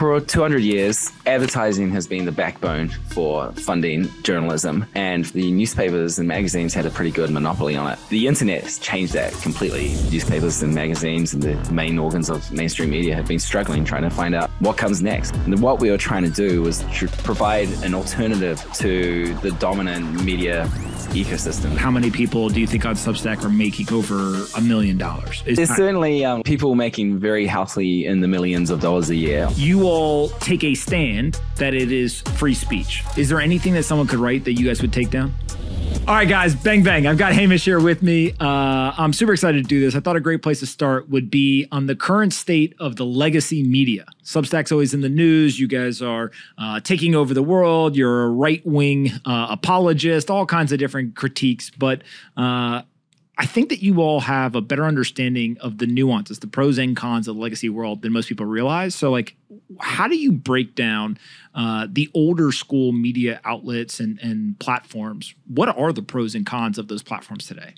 For 200 years, advertising has been the backbone for funding journalism, and the newspapers and magazines had a pretty good monopoly on it. The internet has changed that completely. Newspapers and magazines and the main organs of mainstream media have been struggling trying to find out what comes next. And what we were trying to do was to provide an alternative to the dominant media ecosystem. How many people do you think on Substack are making over $1 million? There's certainly people making very healthy in the millions of dollars a year. You all take a stand that it is free speech. Is there anything that someone could write that you guys would take down? All right, guys, bang, bang. I've got Hamish here with me. I'm super excited to do this. I thought a great place to start would be on the current state of the legacy media. Substack's always in the news. You guys are taking over the world. You're a right-wing apologist, all kinds of different critiques. But I think that you all have a better understanding of the nuances, the pros and cons of the legacy world than most people realize. So, like, how do you break down the older school media outlets and platforms? What are the pros and cons of those platforms today?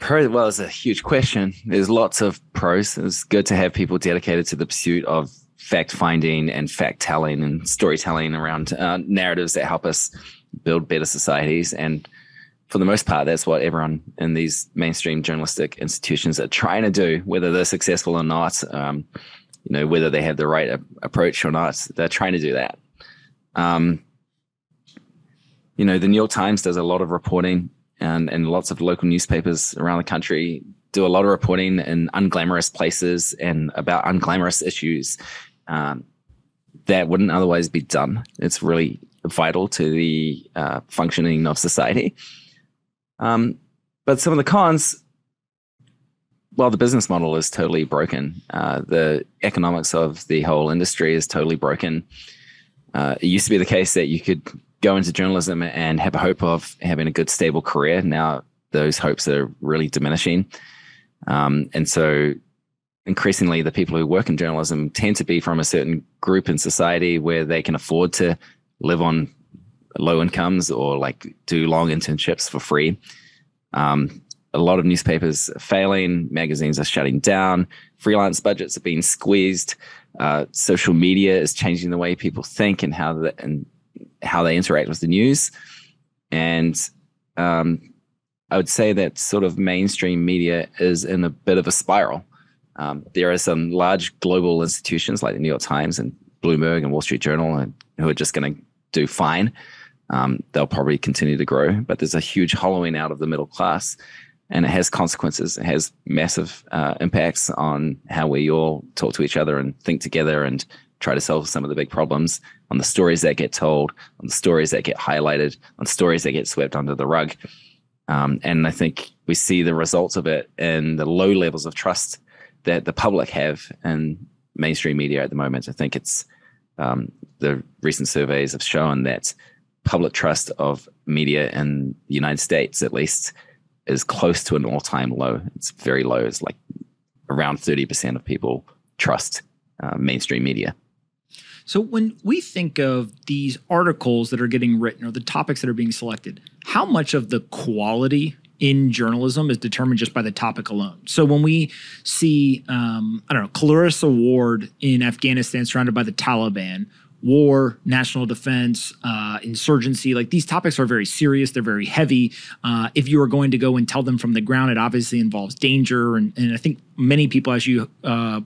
Well, it's a huge question. There's lots of pros. It's good to have people dedicated to the pursuit of fact-finding and fact-telling and storytelling around narratives that help us build better societies. And for the most part, that's what everyone in these mainstream journalistic institutions are trying to do, whether they're successful or not, whether they have the right approach or not, they're trying to do that. The New York Times does a lot of reporting, and lots of local newspapers around the country do a lot of reporting in unglamorous places and about unglamorous issues that wouldn't otherwise be done. It's really vital to the functioning of society. But some of the cons, well, the business model is totally broken. The economics of the whole industry is totally broken. It used to be the case that you could go into journalism and have a hope of having a good, stable career. Now those hopes are really diminishing. And so increasingly, the people who work in journalism tend to be from a certain group in society where they can afford to live on low incomes or like do long internships for free. A lot of newspapers are failing, magazines are shutting down, freelance budgets are being squeezed, social media is changing the way people think and how they interact with the news. And I would say that sort of mainstream media is in a bit of a spiral. There are some large global institutions like the New York Times and Bloomberg and Wall Street Journal who are just going to do fine. They'll probably continue to grow, but there's a huge hollowing out of the middle class, and it has consequences. It has massive impacts on how we all talk to each other and think together and try to solve some of the big problems, on the stories that get told, on the stories that get highlighted, on stories that get swept under the rug. And I think we see the results of it in the low levels of trust that the public have in mainstream media at the moment. I think it's the recent surveys have shown that public trust of media in the United States, at least, is close to an all-time low. It's very low. It's like around 30% of people trust mainstream media. So when we think of these articles that are getting written or the topics that are being selected, how much of the quality in journalism is determined just by the topic alone? So when we see, Clarissa Ward in Afghanistan surrounded by the Taliban, war, national defense, insurgency, like these topics are very serious. They're very heavy. If you are going to go and tell them from the ground, it obviously involves danger. And I think many people, as you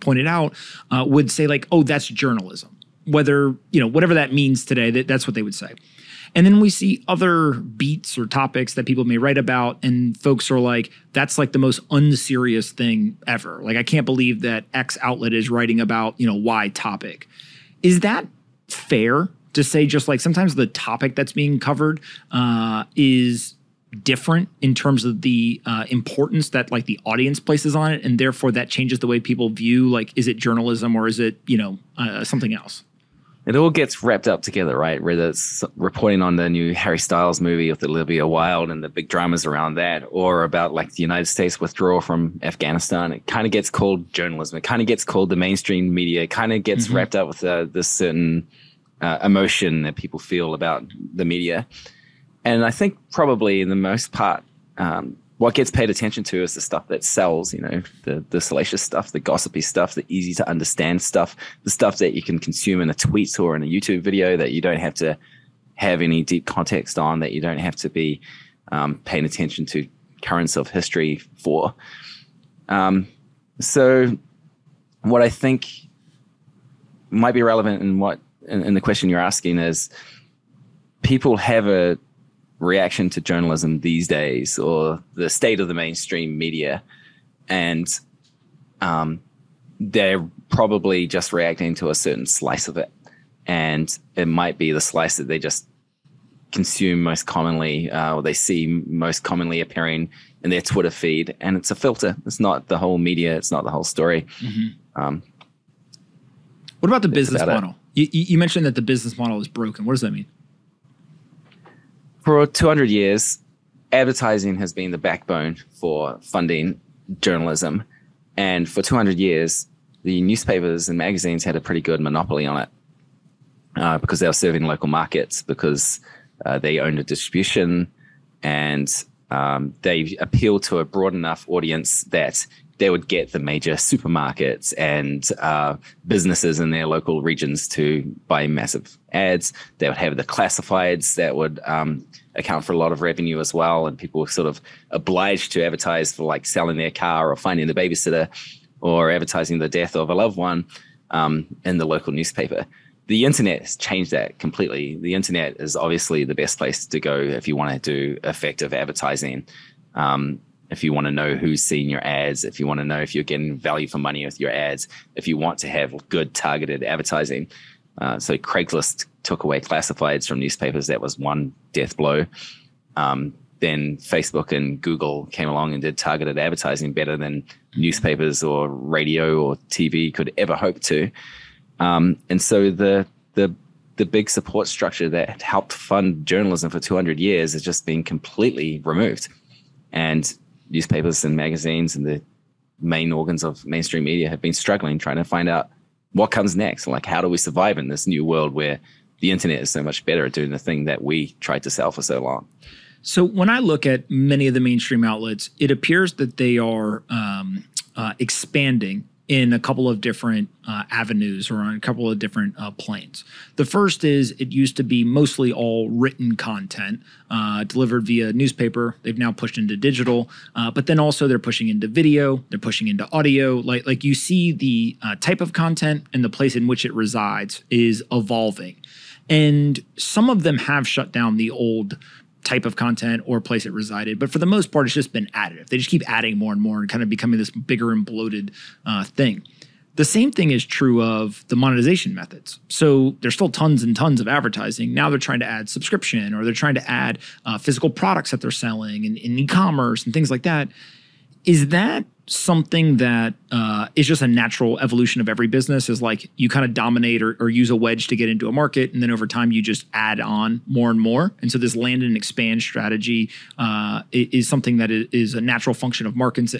pointed out, would say like, oh, that's journalism. Whether, whatever that means today, that's what they would say. And then we see other beats or topics that people may write about, and folks are like, that's like the most unserious thing ever. Like, I can't believe that X outlet is writing about, Y topic. Is that fair to say, just like sometimes the topic that's being covered is different in terms of the importance that like the audience places on it, and therefore that changes the way people view, like, is it journalism or is it, something else? It all gets wrapped up together, right? Whether it's reporting on the new Harry Styles movie with Olivia Wilde and the big dramas around that, or about like the United States withdrawal from Afghanistan, it kind of gets called journalism. It kind of gets called the mainstream media. It kind of gets wrapped up with this certain emotion that people feel about the media. And I think probably in the most part, what gets paid attention to is the stuff that sells, the salacious stuff, the gossipy stuff, the easy to understand stuff, the stuff that you can consume in a tweet or in a YouTube video that you don't have to have any deep context on, that you don't have to be paying attention to currents of history for. So what I think might be relevant in the question you're asking is, people have a reaction to journalism these days, or the state of the mainstream media, and they're probably just reacting to a certain slice of it, and it might be the slice that they just consume most commonly, or they see most commonly appearing in their Twitter feed, and it's a filter. It's not the whole media. It's not the whole story. Mm-hmm. What about the business model? You mentioned that the business model is broken. What does that mean? For 200 years, advertising has been the backbone for funding journalism. And for 200 years, the newspapers and magazines had a pretty good monopoly on it, because they were serving local markets, because they owned a distribution, and they appealed to a broad enough audience that they would get the major supermarkets and businesses in their local regions to buy massive ads. They would have the classifieds that would account for a lot of revenue as well. And people were sort of obliged to advertise for like selling their car or finding the babysitter or advertising the death of a loved one in the local newspaper. The internet has changed that completely. The internet is obviously the best place to go if you want to do effective advertising. If you want to know who's seeing your ads, if you want to know if you're getting value for money with your ads, if you want to have good targeted advertising. So Craigslist took away classifieds from newspapers. That was one death blow. Then Facebook and Google came along and did targeted advertising better than newspapers or radio or TV could ever hope to. And so the big support structure that helped fund journalism for 200 years has just been completely removed. And newspapers and magazines and the main organs of mainstream media have been struggling, trying to find out what comes next. Like, how do we survive in this new world where the internet is so much better at doing the thing that we tried to sell for so long? So when I look at many of the mainstream outlets, it appears that they are expanding in a couple of different avenues, or on a couple of different planes. The first is, it used to be mostly all written content delivered via newspaper. They've now pushed into digital, but then also they're pushing into video, they're pushing into audio. Like you see the type of content and the place in which it resides is evolving. And some of them have shut down the old type of content or place it resided. But for the most part, it's just been additive. They just keep adding more and more and kind of becoming this bigger and bloated thing. The same thing is true of the monetization methods. So there's still tons and tons of advertising. Now they're trying to add subscription, or they're trying to add physical products that they're selling in e-commerce and things like that. Is that something that is just a natural evolution of every business? Is like you kind of dominate or use a wedge to get into a market, and then over time you just add on more and more. And so this land and expand strategy is something that is a natural function of markets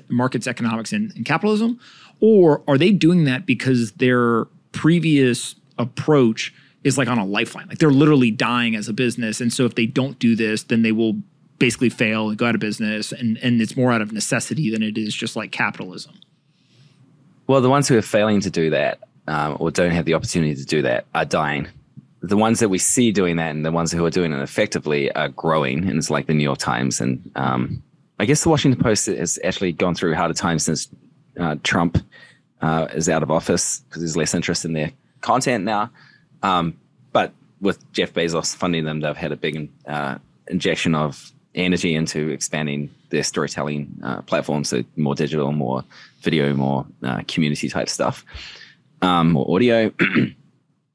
economics, and capitalism? Or are they doing that because their previous approach is like on a lifeline? Like they're literally dying as a business. And so if they don't do this, then they will basically fail and go out of business, and it's more out of necessity than it is just like capitalism. Well, the ones who are failing to do that, or don't have the opportunity to do that, are dying. The ones that we see doing that, and the ones who are doing it effectively, are growing. And it's like the New York Times. And I guess the Washington Post has actually gone through harder times since Trump is out of office, because there's less interest in their content now. But with Jeff Bezos funding them, they've had a big injection of energy into expanding their storytelling platforms, so more digital, more video, more community type stuff, more audio.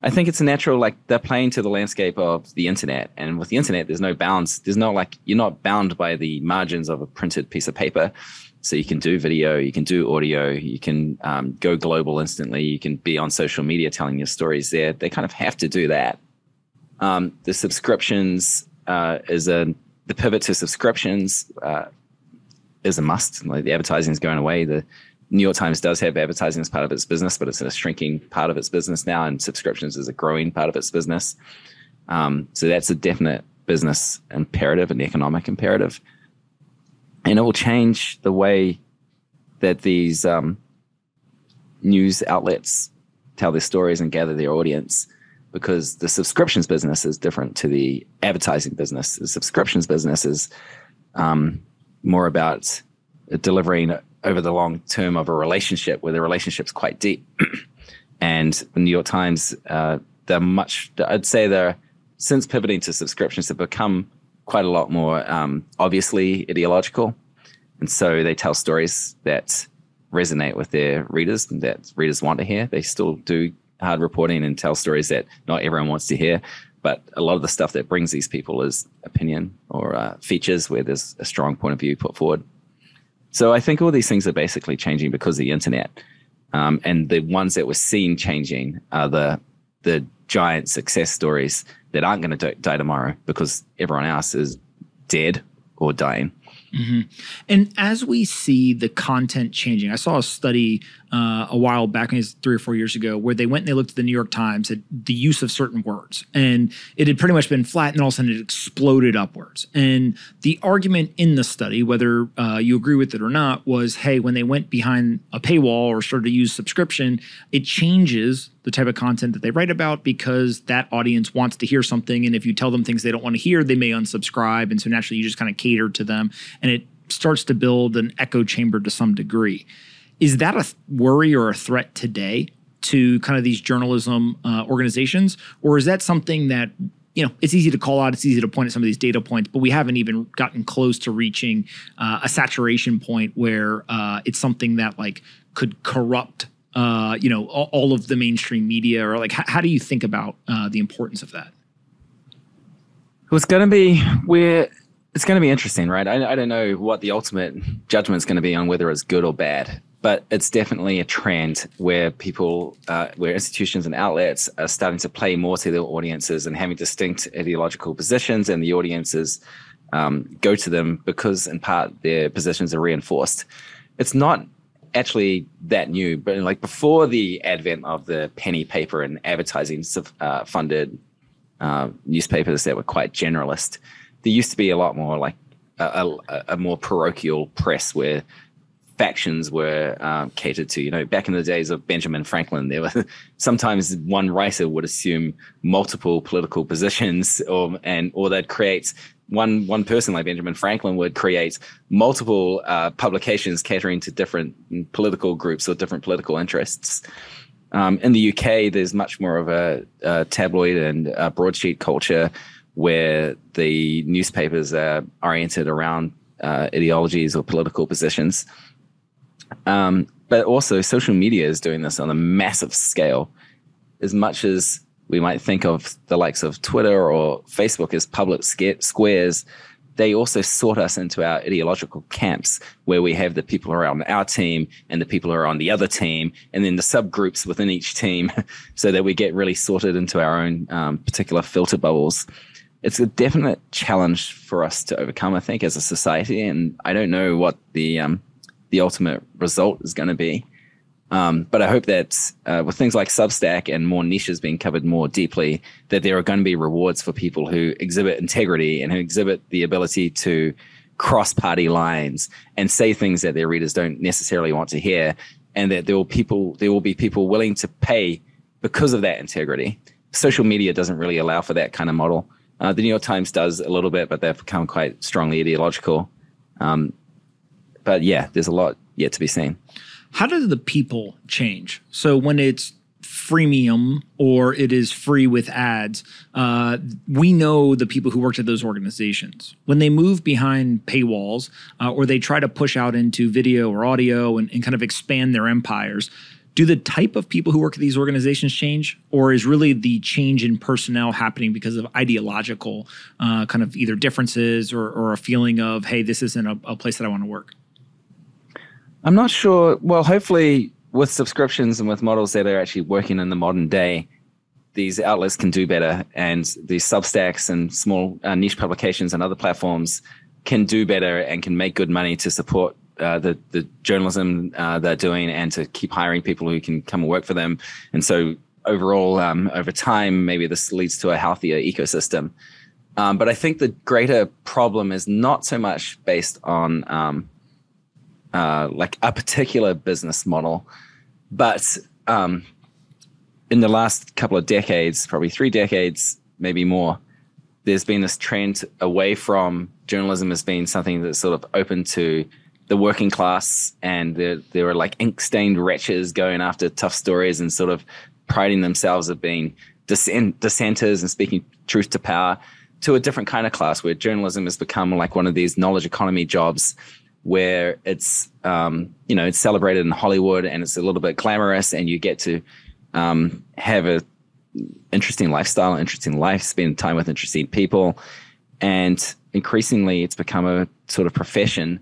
I think it's a natural, like they're playing to the landscape of the internet, and with the internet, there's no bounds. There's no like, you're not bound by the margins of a printed piece of paper. So you can do video, you can do audio, you can go global instantly, you can be on social media telling your stories there. They kind of have to do that. The subscriptions the pivot to subscriptions is a must. Like the advertising is going away. The New York Times does have advertising as part of its business, but it's a shrinking part of its business now, and subscriptions is a growing part of its business. So that's a definite business imperative and economic imperative. And it will change the way that these news outlets tell their stories and gather their audience, because the subscriptions business is different to the advertising business. The subscriptions business is more about delivering over the long term of a relationship where the relationship's quite deep. And the New York Times, I'd say they're, since pivoting to subscriptions, have become quite a lot more obviously ideological. And so they tell stories that resonate with their readers and that readers want to hear. They still do hard reporting and tell stories that not everyone wants to hear. But a lot of the stuff that brings these people is opinion or features where there's a strong point of view put forward. So I think all these things are basically changing because of the internet. And the ones that we're seeing changing are the giant success stories that aren't going to die tomorrow because everyone else is dead or dying. Mm-hmm. And as we see the content changing, I saw a study a while back, 3 or 4 years ago, where they went and they looked at the New York Times at the use of certain words. And it had pretty much been flat, and all of a sudden it exploded upwards. And the argument in the study, whether you agree with it or not, was, hey, when they went behind a paywall or started to use subscription, it changes the type of content that they write about because that audience wants to hear something. And if you tell them things they don't want to hear, they may unsubscribe. And so naturally you just kind of cater to them. And it starts to build an echo chamber to some degree. Is that a worry or a threat today to kind of these journalism organizations? Or is that something that, it's easy to call out, it's easy to point at some of these data points, but we haven't even gotten close to reaching a saturation point where it's something that could corrupt all of the mainstream media? Or how do you think about the importance of that? Well, it's going to be interesting, right? I don't know what the ultimate judgment is going to be on whether it's good or bad, but it's definitely a trend where where institutions and outlets are starting to play more to their audiences and having distinct ideological positions, and the audiences go to them because, in part, their positions are reinforced. It's not actually that new, but before the advent of the penny paper and advertising funded newspapers that were quite generalist, there used to be a lot more like a more parochial press where factions were catered to. Back in the days of Benjamin Franklin, there were sometimes one writer would assume multiple political positions, or they'd create one person like Benjamin Franklin would create multiple publications catering to different political groups or different political interests. In the UK, there's much more of a tabloid and broadsheet culture where the newspapers are oriented around ideologies or political positions. But also social media is doing this on a massive scale. As much as we might think of the likes of Twitter or Facebook as public squares, they also sort us into our ideological camps where we have the people who are on our team and the people who are on the other team, and then the subgroups within each team so that we get really sorted into our own particular filter bubbles. It's a definite challenge for us to overcome, I think, as a society. And I don't know what the ultimate result is going to be. But I hope that with things like Substack and more niches being covered more deeply, that there are going to be rewards for people who exhibit integrity and who exhibit the ability to cross party lines and say things that their readers don't necessarily want to hear, and that there will be people willing to pay because of that integrity. Social media doesn't really allow for that kind of model. The New York Times does a little bit, but they've become quite strongly ideological. But yeah, there's a lot yet to be seen. How do the people change? So when it's freemium or it is free with ads, we know the people who worked at those organizations. When they move behind paywalls or they try to push out into video or audio and kind of expand their empires, do the type of people who work at these organizations change? Or is really the change in personnel happening because of ideological kind of either differences or a feeling of, hey, this isn't a place that I want to work? I'm not sure. Well, hopefully with subscriptions and with models that are actually working in the modern day, these outlets can do better, and these Substacks and small niche publications and other platforms can do better and can make good money to support the journalism they're doing and to keep hiring people who can come and work for them. And so overall, over time, maybe this leads to a healthier ecosystem. But I think the greater problem is not so much based on like a particular business model, but in the last couple of decades, probably 3 decades, maybe more, there's been this trend away from journalism as being something that's sort of open to the working class, and there are like ink-stained wretches going after tough stories and sort of priding themselves of being dissenters and speaking truth to power, to a different kind of class where journalism has become like one of these knowledge economy jobs where it's, it's celebrated in Hollywood and it's a little bit glamorous, and you get to have a interesting lifestyle, interesting life, spend time with interesting people. And increasingly it's become a sort of profession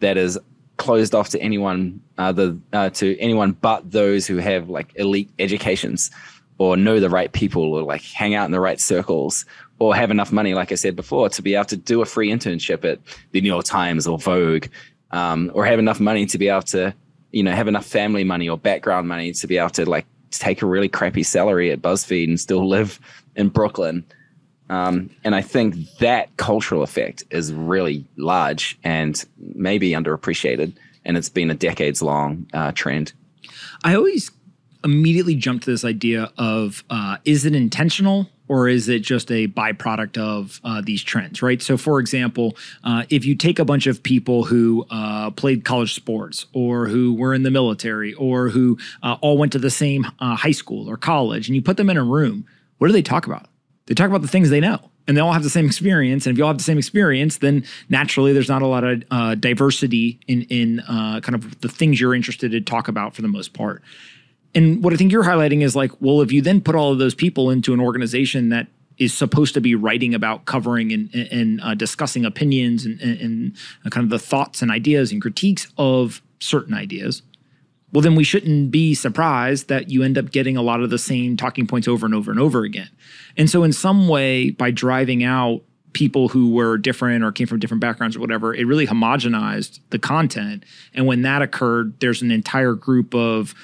that is closed off to anyone but those who have like elite educations or know the right people or like hang out in the right circles or have enough money, like I said before, to be able to do a free internship at the New York Times or Vogue, or have enough money to be able to, have enough family money or background money to be able to like take a really crappy salary at BuzzFeed and still live in Brooklyn. And I think that cultural effect is really large and maybe underappreciated. And it's been a decades-long trend. I always immediately jump to this idea of, is it intentional or is it just a byproduct of these trends, right? So for example, if you take a bunch of people who played college sports or who were in the military or who all went to the same high school or college, and you put them in a room, what do they talk about? They talk about the things they know, and they all have the same experience. And if you all have the same experience, then naturally there's not a lot of diversity in kind of the things you're interested to talk about for the most part. And what I think you're highlighting is like, well, if you then put all of those people into an organization that is supposed to be writing about, covering and discussing opinions and kind of the thoughts and ideas and critiques of certain ideas, well, then we shouldn't be surprised that you end up getting a lot of the same talking points over and over and over again. And so in some way, by driving out people who were different or came from different backgrounds or whatever, it really homogenized the content. And when that occurred, there's an entire group of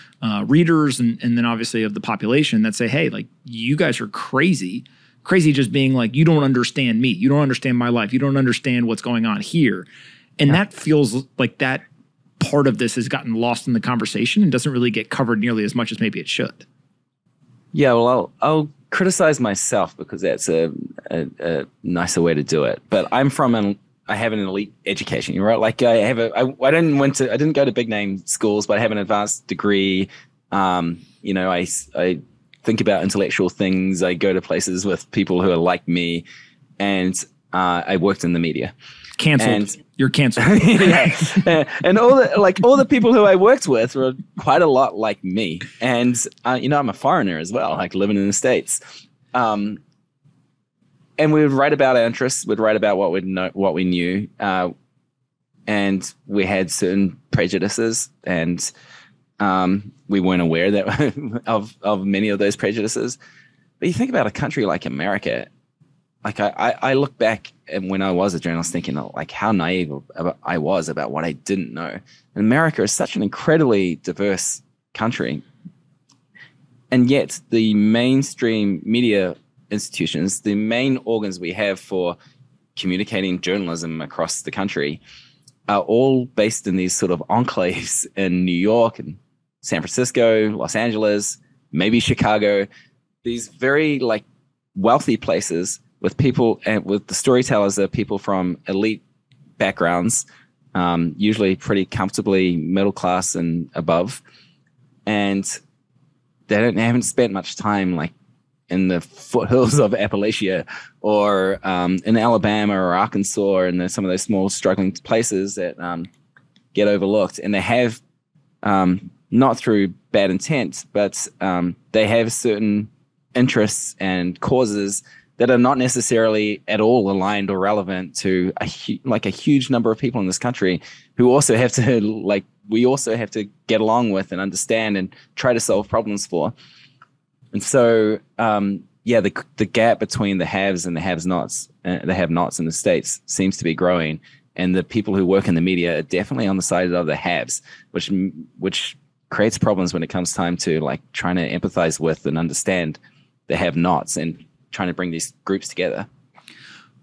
readers and then obviously of the population that say, hey, like, you guys are crazy. Crazy just being like, you don't understand me. You don't understand my life. You don't understand what's going on here. And that feels like that part of this has gotten lost in the conversation and doesn't really get covered nearly as much as maybe it should. Yeah, well, I'll criticize myself because that's a nicer way to do it. But I have an elite education, right? Like I didn't go to big name schools, but I have an advanced degree. I think about intellectual things. I go to places with people who are like me, and I worked in the media. Canceled. You're canceled. Yeah. And all the people who I worked with were quite a lot like me. And, I'm a foreigner as well, like living in the States. And we would write about our interests. We'd write about what we knew. And we had certain prejudices, and we weren't aware that of many of those prejudices. But you think about a country like America. Like I look back and when I was a journalist thinking like how naive I was about what I didn't know. And America is such an incredibly diverse country. And yet the mainstream media institutions, the main organs we have for communicating journalism across the country are all based in these sort of enclaves in New York and San Francisco, Los Angeles, maybe Chicago, these very like wealthy places with people and with the storytellers are people from elite backgrounds, usually pretty comfortably middle class and above. And they haven't spent much time like in the foothills of Appalachia or in Alabama or Arkansas and some of those small struggling places that get overlooked. And they have, not through bad intent, but they have certain interests and causes that are not necessarily at all aligned or relevant to a huge number of people in this country who also have to we also have to get along with and understand and try to solve problems for. And so, the gap between the haves and the have-nots in the States seems to be growing. And the people who work in the media are definitely on the side of the haves, which creates problems when it comes time to like trying to empathize with and understand the have-nots and trying to bring these groups together.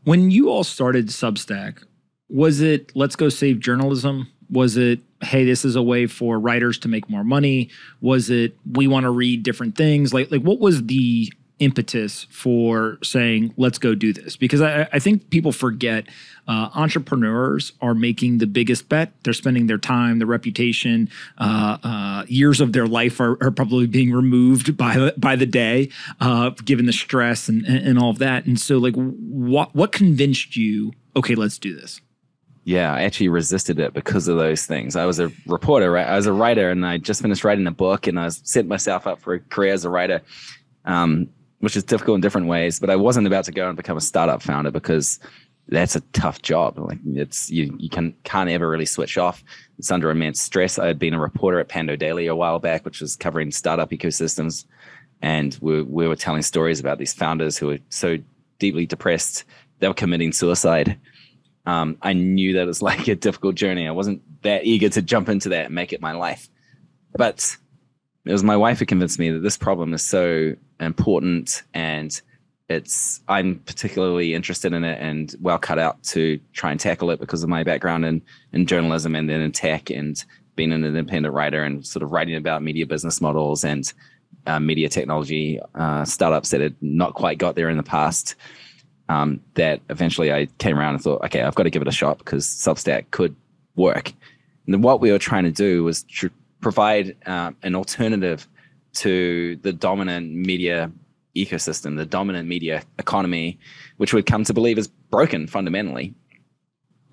When you all started Substack, was it, let's go save journalism? Was it, hey, this is a way for writers to make more money? Was it, we want to read different things? Like what was the impetus for saying, let's go do this? Because I think people forget entrepreneurs are making the biggest bet. They're spending their time, their reputation, years of their life are probably being removed by the day, given the stress and all of that. And so like, what convinced you, okay, let's do this? Yeah, I actually resisted it because of those things. I was a reporter, right? I was a writer, and I just finished writing a book, and I was setting myself up for a career as a writer, which is difficult in different ways. But I wasn't about to go and become a startup founder because that's a tough job. Like it's you can't ever really switch off. It's under immense stress. I had been a reporter at Pando Daily a while back, which was covering startup ecosystems, and we were telling stories about these founders who were so deeply depressed they were committing suicide. I knew that it was like a difficult journey. I wasn't that eager to jump into that and make it my life. But it was my wife who convinced me that this problem is so important, and I'm particularly interested in it and well cut out to try and tackle it because of my background in journalism and then in tech and being an independent writer and sort of writing about media business models and media technology startups that had not quite got there in the past. That eventually I came around and thought, okay, I've got to give it a shot because Substack could work. And then what we were trying to do was to provide an alternative to the dominant media ecosystem, the dominant media economy, which we'd come to believe is broken fundamentally.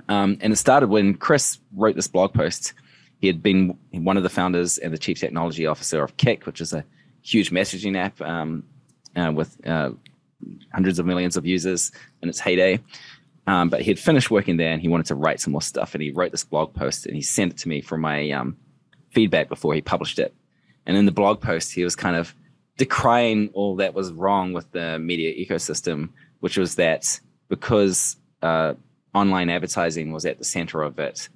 And it started when Chris wrote this blog post. He had been one of the founders and the chief technology officer of Kik, which is a huge messaging app with hundreds of millions of users in its heyday. But he had finished working there and he wanted to write some more stuff. And he wrote this blog post and he sent it to me for my feedback before he published it. And in the blog post, he was kind of decrying all that was wrong with the media ecosystem, which was that because online advertising was at the center of it,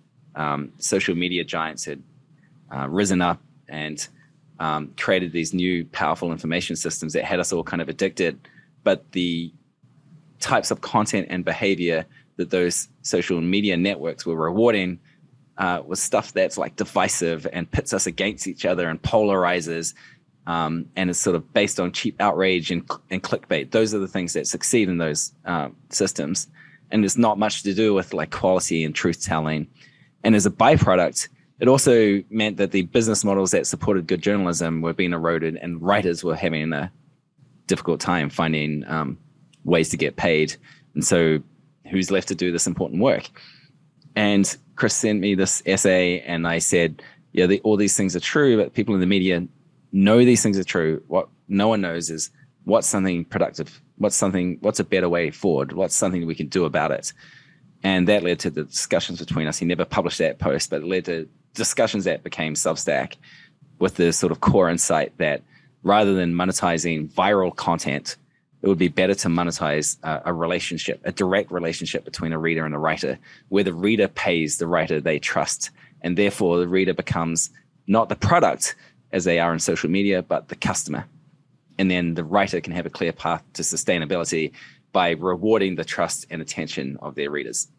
social media giants had risen up and created these new powerful information systems that had us all kind of addicted. But the types of content and behavior that those social media networks were rewarding was stuff that's like divisive and pits us against each other and polarizes and is sort of based on cheap outrage and clickbait. Those are the things that succeed in those systems. And there's not much to do with like quality and truth telling. And as a byproduct, it also meant that the business models that supported good journalism were being eroded and writers were having a difficult time finding ways to get paid. And so who's left to do this important work? And Chris sent me this essay and I said, yeah, all these things are true, but people in the media know these things are true. What no one knows is what's something productive, what's a better way forward, what's something we can do about it. And that led to the discussions between us. He never published that post, but it led to discussions that became Substack with the sort of core insight that rather than monetizing viral content, it would be better to monetize a relationship, a direct relationship between a reader and a writer, where the reader pays the writer they trust. And therefore, the reader becomes not the product as they are in social media, but the customer. And then the writer can have a clear path to sustainability by rewarding the trust and attention of their readers.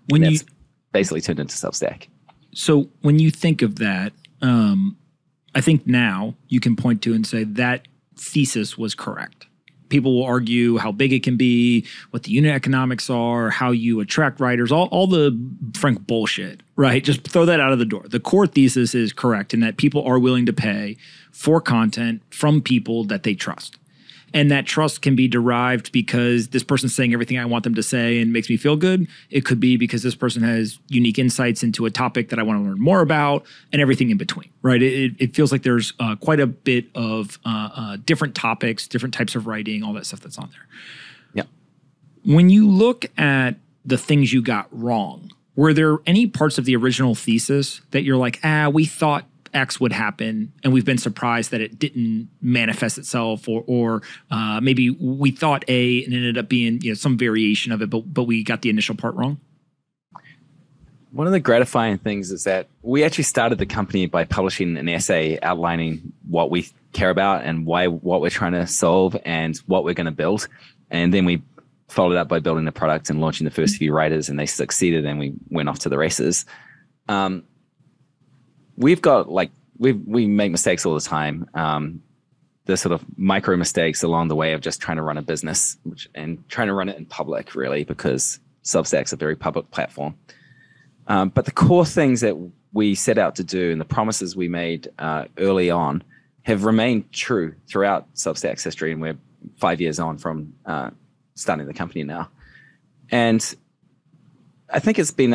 When that's basically turned into Substack. So when you think of that, I think now you can point to and say that thesis was correct. People will argue how big it can be, what the unit economics are, how you attract writers, all the frank bullshit, right? Just throw that out of the door. The core thesis is correct in that people are willing to pay for content from people that they trust. And that trust can be derived because this person's saying everything I want them to say and makes me feel good. It could be because this person has unique insights into a topic that I want to learn more about and everything in between, right? It feels like there's quite a bit of different topics, different types of writing, all that stuff that's on there. Yeah. When you look at the things you got wrong, were there any parts of the original thesis that you're like, we thought X would happen, and we've been surprised that it didn't manifest itself, or maybe we thought A and it ended up being some variation of it, but we got the initial part wrong? One of the gratifying things is that we actually started the company by publishing an essay outlining what we care about and what we're trying to solve and what we're going to build, and then we followed up by building the product and launching the first few writers, and they succeeded, and we went off to the races. We've got we make mistakes all the time. The sort of micro mistakes along the way of just trying to run a business and trying to run it in public, really, because Substack's a very public platform. But the core things that we set out to do and the promises we made early on have remained true throughout Substack's history, and we're 5 years on from starting the company now. And I think we've been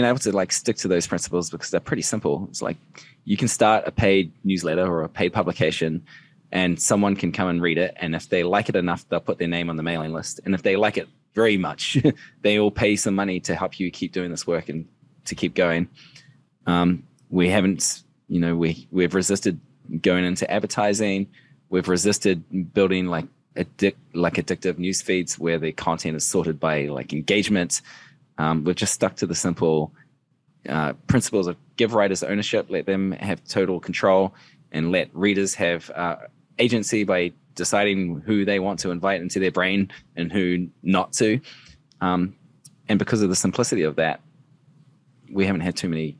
able to like stick to those principles because they're pretty simple. It's like you can start a paid newsletter or a paid publication, and someone can come and read it. And if they like it enough, they'll put their name on the mailing list. And if they like it very much, they will pay some money to help you keep doing this work and to keep going. We haven't, we've resisted going into advertising. We've resisted building like addictive news feeds where the content is sorted by like engagement. We've just stuck to the simple principles of give writers ownership, let them have total control, and let readers have agency by deciding who they want to invite into their brain and who not to. And because of the simplicity of that, we haven't had too many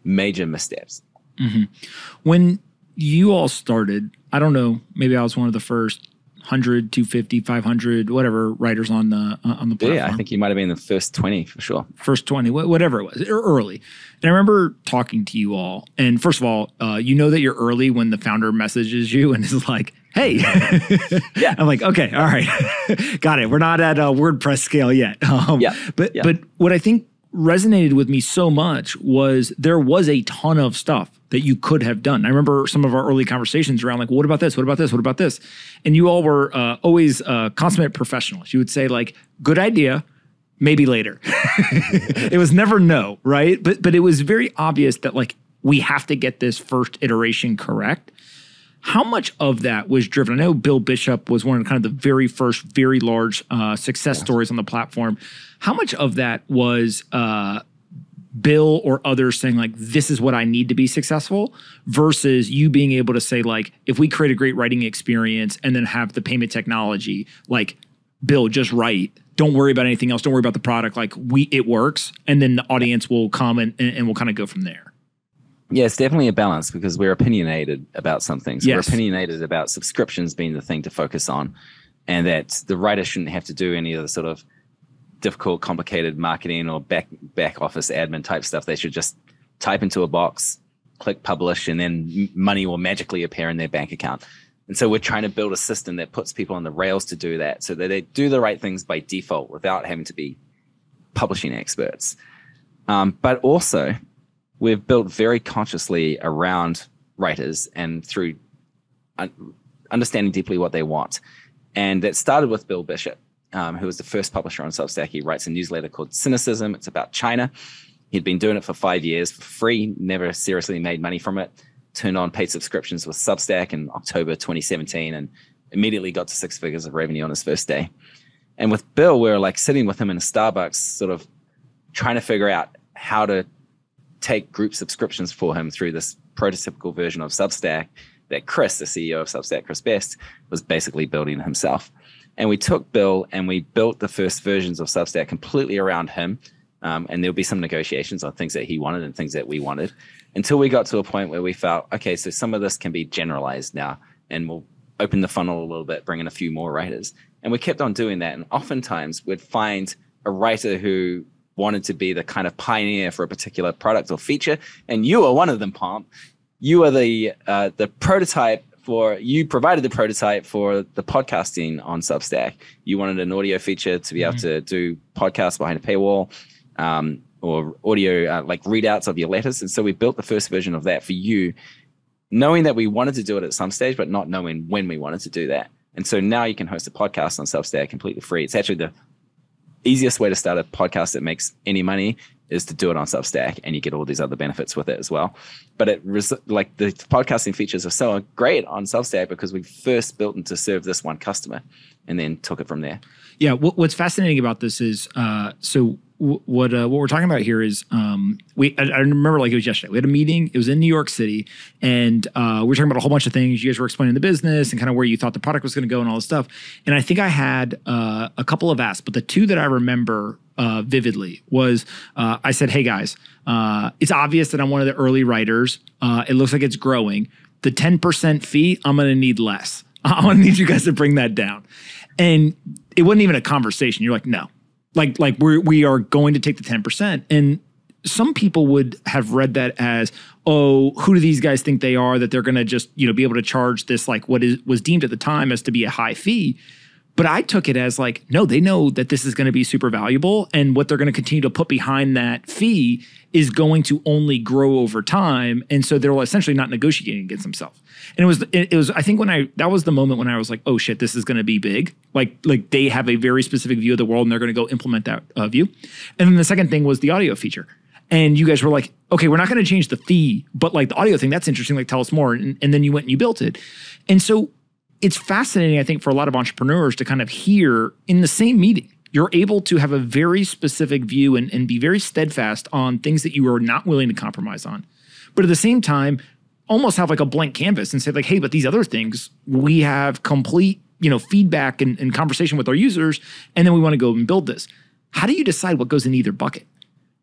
major missteps. Mm-hmm. When you all started, I don't know, maybe I was one of the first 100, 250, 500, whatever writers on the platform. Yeah, I think you might have been the first 20 for sure. First 20, whatever it was, early. And I remember talking to you all. And first of all, you know that you're early when the founder messages you and is like, hey. Yeah. I'm like, okay, all right. Got it. We're not at a WordPress scale yet. But what I think resonated with me so much was there was a ton of stuff that you could have done. I remember some of our early conversations around like, well, what about this? What about this? What about this? And you all were always consummate professionals. You would say like, good idea, maybe later. It was never no, right? But it was very obvious that like, we have to get this first iteration correct. How much of that was driven? I know Bill Bishop was one of kind of the very first, very large success stories on the platform. How much of that was Bill or others saying like, this is what I need to be successful versus you being able to say like, if we create a great writing experience and then have the payment technology, like Bill, just write. Don't worry about anything else. Don't worry about the product. Like it works. And then the audience will come and we'll kind of go from there. Yeah, it's definitely a balance because we're opinionated about some things. Yes. We're opinionated about subscriptions being the thing to focus on, and that the writer shouldn't have to do any of the sort of difficult, complicated marketing or back office admin type stuff. They should just type into a box, click publish, and then money will magically appear in their bank account. And so we're trying to build a system that puts people on the rails to do that so that they do the right things by default without having to be publishing experts. But also, we've built very consciously around writers and through understanding deeply what they want. And that started with Bill Bishop, who was the first publisher on Substack. He writes a newsletter called Cynicism. It's about China. He'd been doing it for 5 years for free, never seriously made money from it, turned on paid subscriptions with Substack in October 2017 and immediately got to 6 figures of revenue on his first day. And with Bill, we were like sitting with him in a Starbucks, sort of trying to figure out how to take group subscriptions for him through this prototypical version of Substack that Chris, the CEO of Substack, Chris Best, was basically building himself. And we took Bill and we built the first versions of Substack completely around him. And there'll be some negotiations on things that he wanted and things that we wanted until we got to a point where we felt, okay, so some of this can be generalized now and we'll open the funnel a little bit, bring in a few more writers. And we kept on doing that. And oftentimes we'd find a writer who wanted to be the kind of pioneer for a particular product or feature. And you are one of them, Pomp. You are the prototype you provided the prototype for the podcasting on Substack. You wanted an audio feature to be able to do podcasts behind a paywall or audio like readouts of your letters. And so we built the first version of that for you, knowing that we wanted to do it at some stage, but not knowing when we wanted to do that. And so now you can host a podcast on Substack completely free. It's actually the easiest way to start a podcast that makes any money. is to do it on Substack, and you get all these other benefits with it as well. But like the podcasting features are so great on Substack because we first built them to serve this one customer and then took it from there. Yeah, what's fascinating about this is what we're talking about here is I remember like it was yesterday. We had a meeting. It was in New York City, and we were talking about a whole bunch of things. You guys were explaining the business and kind of where you thought the product was going to go and all this stuff. And I think I had a couple of asks, but the two that I remember vividly was I said, "Hey guys, it's obvious that I'm one of the early writers. It looks like it's growing. The 10% fee, I'm going to need less. I'm going to need you guys to bring that down." And it wasn't even a conversation. You're like, no. Like we are going to take the 10%. And some people would have read that as, oh, who do these guys think they are that they're going to just, be able to charge this like was deemed at the time as to be a high fee. But I took it as like, no, they know that this is going to be super valuable, and what they're going to continue to put behind that fee is going to only grow over time. And so they're essentially not negotiating against themselves. And it was I think that was the moment when I was like, oh shit, this is going to be big. Like they have a very specific view of the world and they're going to go implement that view. And then the second thing was the audio feature. And you guys were like, okay, we're not going to change the fee, but like the audio thing, that's interesting. Like tell us more. And then you went and you built it. And so it's fascinating, I think, for a lot of entrepreneurs to kind of hear in the same meeting, you're able to have a very specific view and be very steadfast on things that you are not willing to compromise on. But at the same time, almost have like a blank canvas and say like, hey, but these other things, we have complete, feedback and conversation with our users, and then we want to go and build this. How do you decide what goes in either bucket?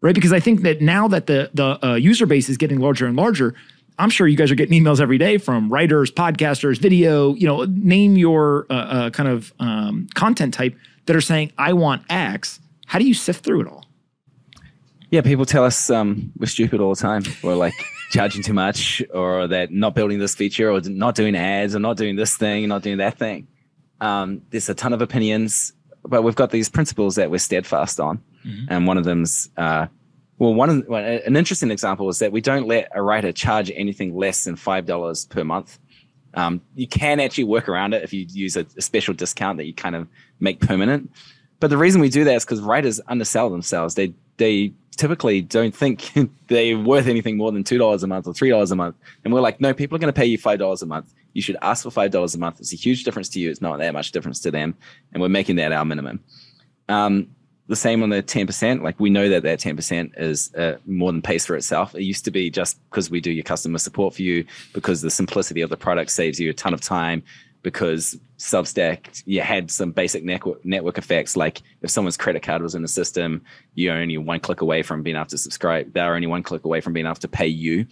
Right? Because I think that now that the user base is getting larger and larger, I'm sure you guys are getting emails every day from writers, podcasters, video, name your kind of content type that are saying, I want X. How do you sift through it all? Yeah, people tell us we're stupid all the time. We're like charging too much, or that not building this feature, or not doing ads, or not doing this thing, not doing that thing. There's a ton of opinions, but we've got these principles that we're steadfast on. Mm-hmm. And one of them's, an interesting example is that we don't let a writer charge anything less than $5 per month. You can actually work around it if you use a special discount that you kind of make permanent. But the reason we do that is because writers undersell themselves. They typically don't think they're worth anything more than $2 a month or $3 a month. And we're like, no, people are going to pay you $5 a month. You should ask for $5 a month. It's a huge difference to you. It's not that much difference to them. And we're making that our minimum. The same on the 10%. Like we know that 10% is more than pays for itself. It used to be just because we do your customer support for you, because the simplicity of the product saves you a ton of time, because Substack, you had some basic network effects. Like if someone's credit card was in the system, you're only one click away from being able to subscribe. They're only one click away from being able to pay you.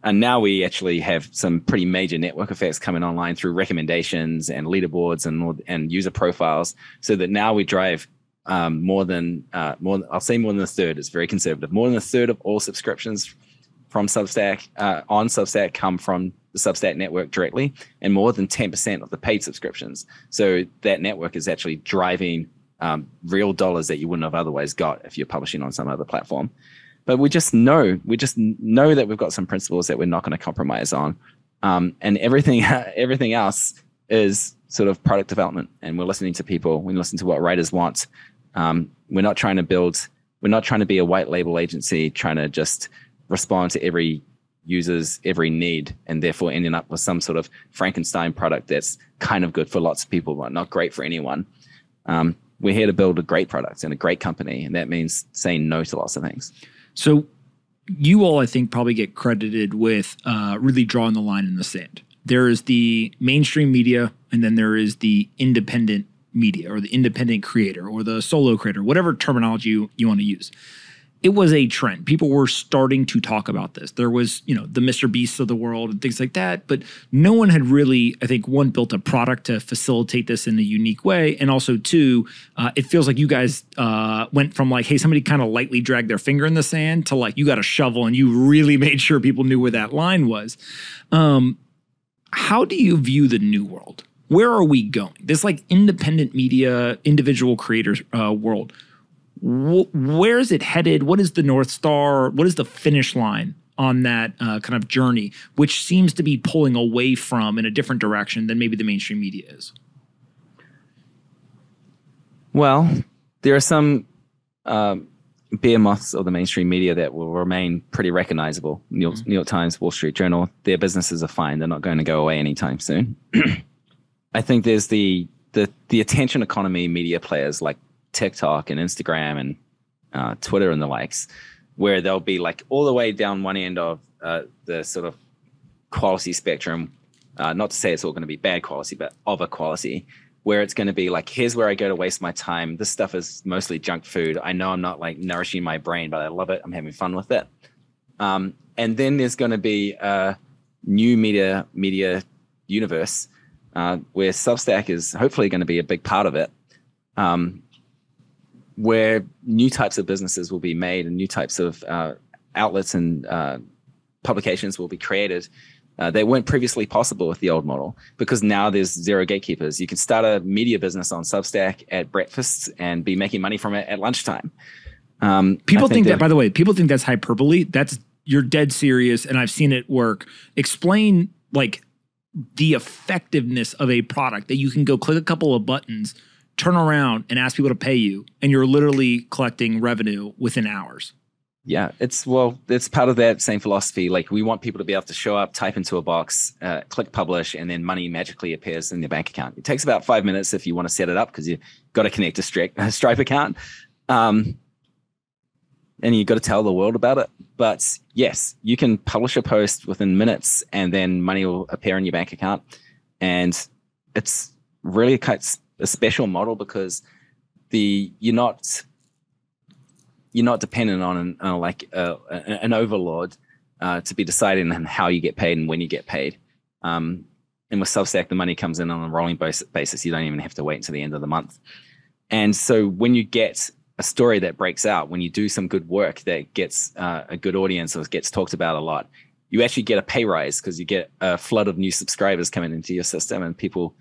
And now we actually have some pretty major network effects coming online through recommendations and leaderboards and user profiles, so that now we drive more than I'll say more than a third. It's very conservative. More than a third of all subscriptions from Substack on Substack come from the Substack network directly, and more than 10% of the paid subscriptions. So that network is actually driving real dollars that you wouldn't have otherwise got if you're publishing on some other platform. But we just know that we've got some principles that we're not going to compromise on, and everything else is sort of product development. And we're listening to people. We listen to what writers want. We're not trying to be a white label agency trying to just respond to every user's every need, and therefore ending up with some sort of Frankenstein product that's kind of good for lots of people, but not great for anyone. We're here to build a great product and a great company, and that means saying no to lots of things. So you all, I think, probably get credited with really drawing the line in the sand. There is the mainstream media, and then there is the independent media, or the independent creator, or the solo creator, whatever terminology you want to use. It was a trend. People were starting to talk about this. There was, the Mr. Beasts of the world and things like that, but no one had really, I think, one, built a product to facilitate this in a unique way, and also two, it feels like you guys went from like, hey, somebody kind of lightly dragged their finger in the sand to like, you got a shovel and you really made sure people knew where that line was. How do you view the new world? Where are we going? This like independent media, individual creators world. Where is it headed? What is the North Star? What is the finish line on that kind of journey, which seems to be pulling away from in a different direction than maybe the mainstream media is? Well, there are some bear moths of the mainstream media that will remain pretty recognizable. New York Times, Wall Street Journal, their businesses are fine. They're not going to go away anytime soon. I think there's the attention economy media players like TikTok and Instagram and Twitter and the likes, where they'll be like all the way down one end of the sort of quality spectrum. Not to say it's all going to be bad quality, but of a quality, where it's going to be like, here's where I go to waste my time. This stuff is mostly junk food. I know I'm not like nourishing my brain, but I love it. I'm having fun with it. And then there's going to be a new media universe where Substack is hopefully going to be a big part of it, where new types of businesses will be made and new types of outlets and publications will be created that weren't previously possible with the old model, because now there's zero gatekeepers. You can start a media business on Substack at breakfast and be making money from it at lunchtime. People think that, by the way, people think that's hyperbole. You're dead serious, and I've seen it work. Explain like the effectiveness of a product that you can go click a couple of buttons, turn around and ask people to pay you, and you're literally collecting revenue within hours. Yeah, it's part of that same philosophy. Like, we want people to be able to show up, type into a box, click publish, and then money magically appears in their bank account. It takes about 5 minutes if you want to set it up, because you've got to connect a Stripe account. And you've got to tell the world about it. But yes, you can publish a post within minutes and then money will appear in your bank account. And it's really a special model, because you're not dependent on an overlord to be deciding on how you get paid and when you get paid. And with Substack, the money comes in on a rolling basis. You don't even have to wait until the end of the month. And so when you get a story that breaks out, when you do some good work that gets a good audience or gets talked about a lot, you actually get a pay rise, because you get a flood of new subscribers coming into your system, and people,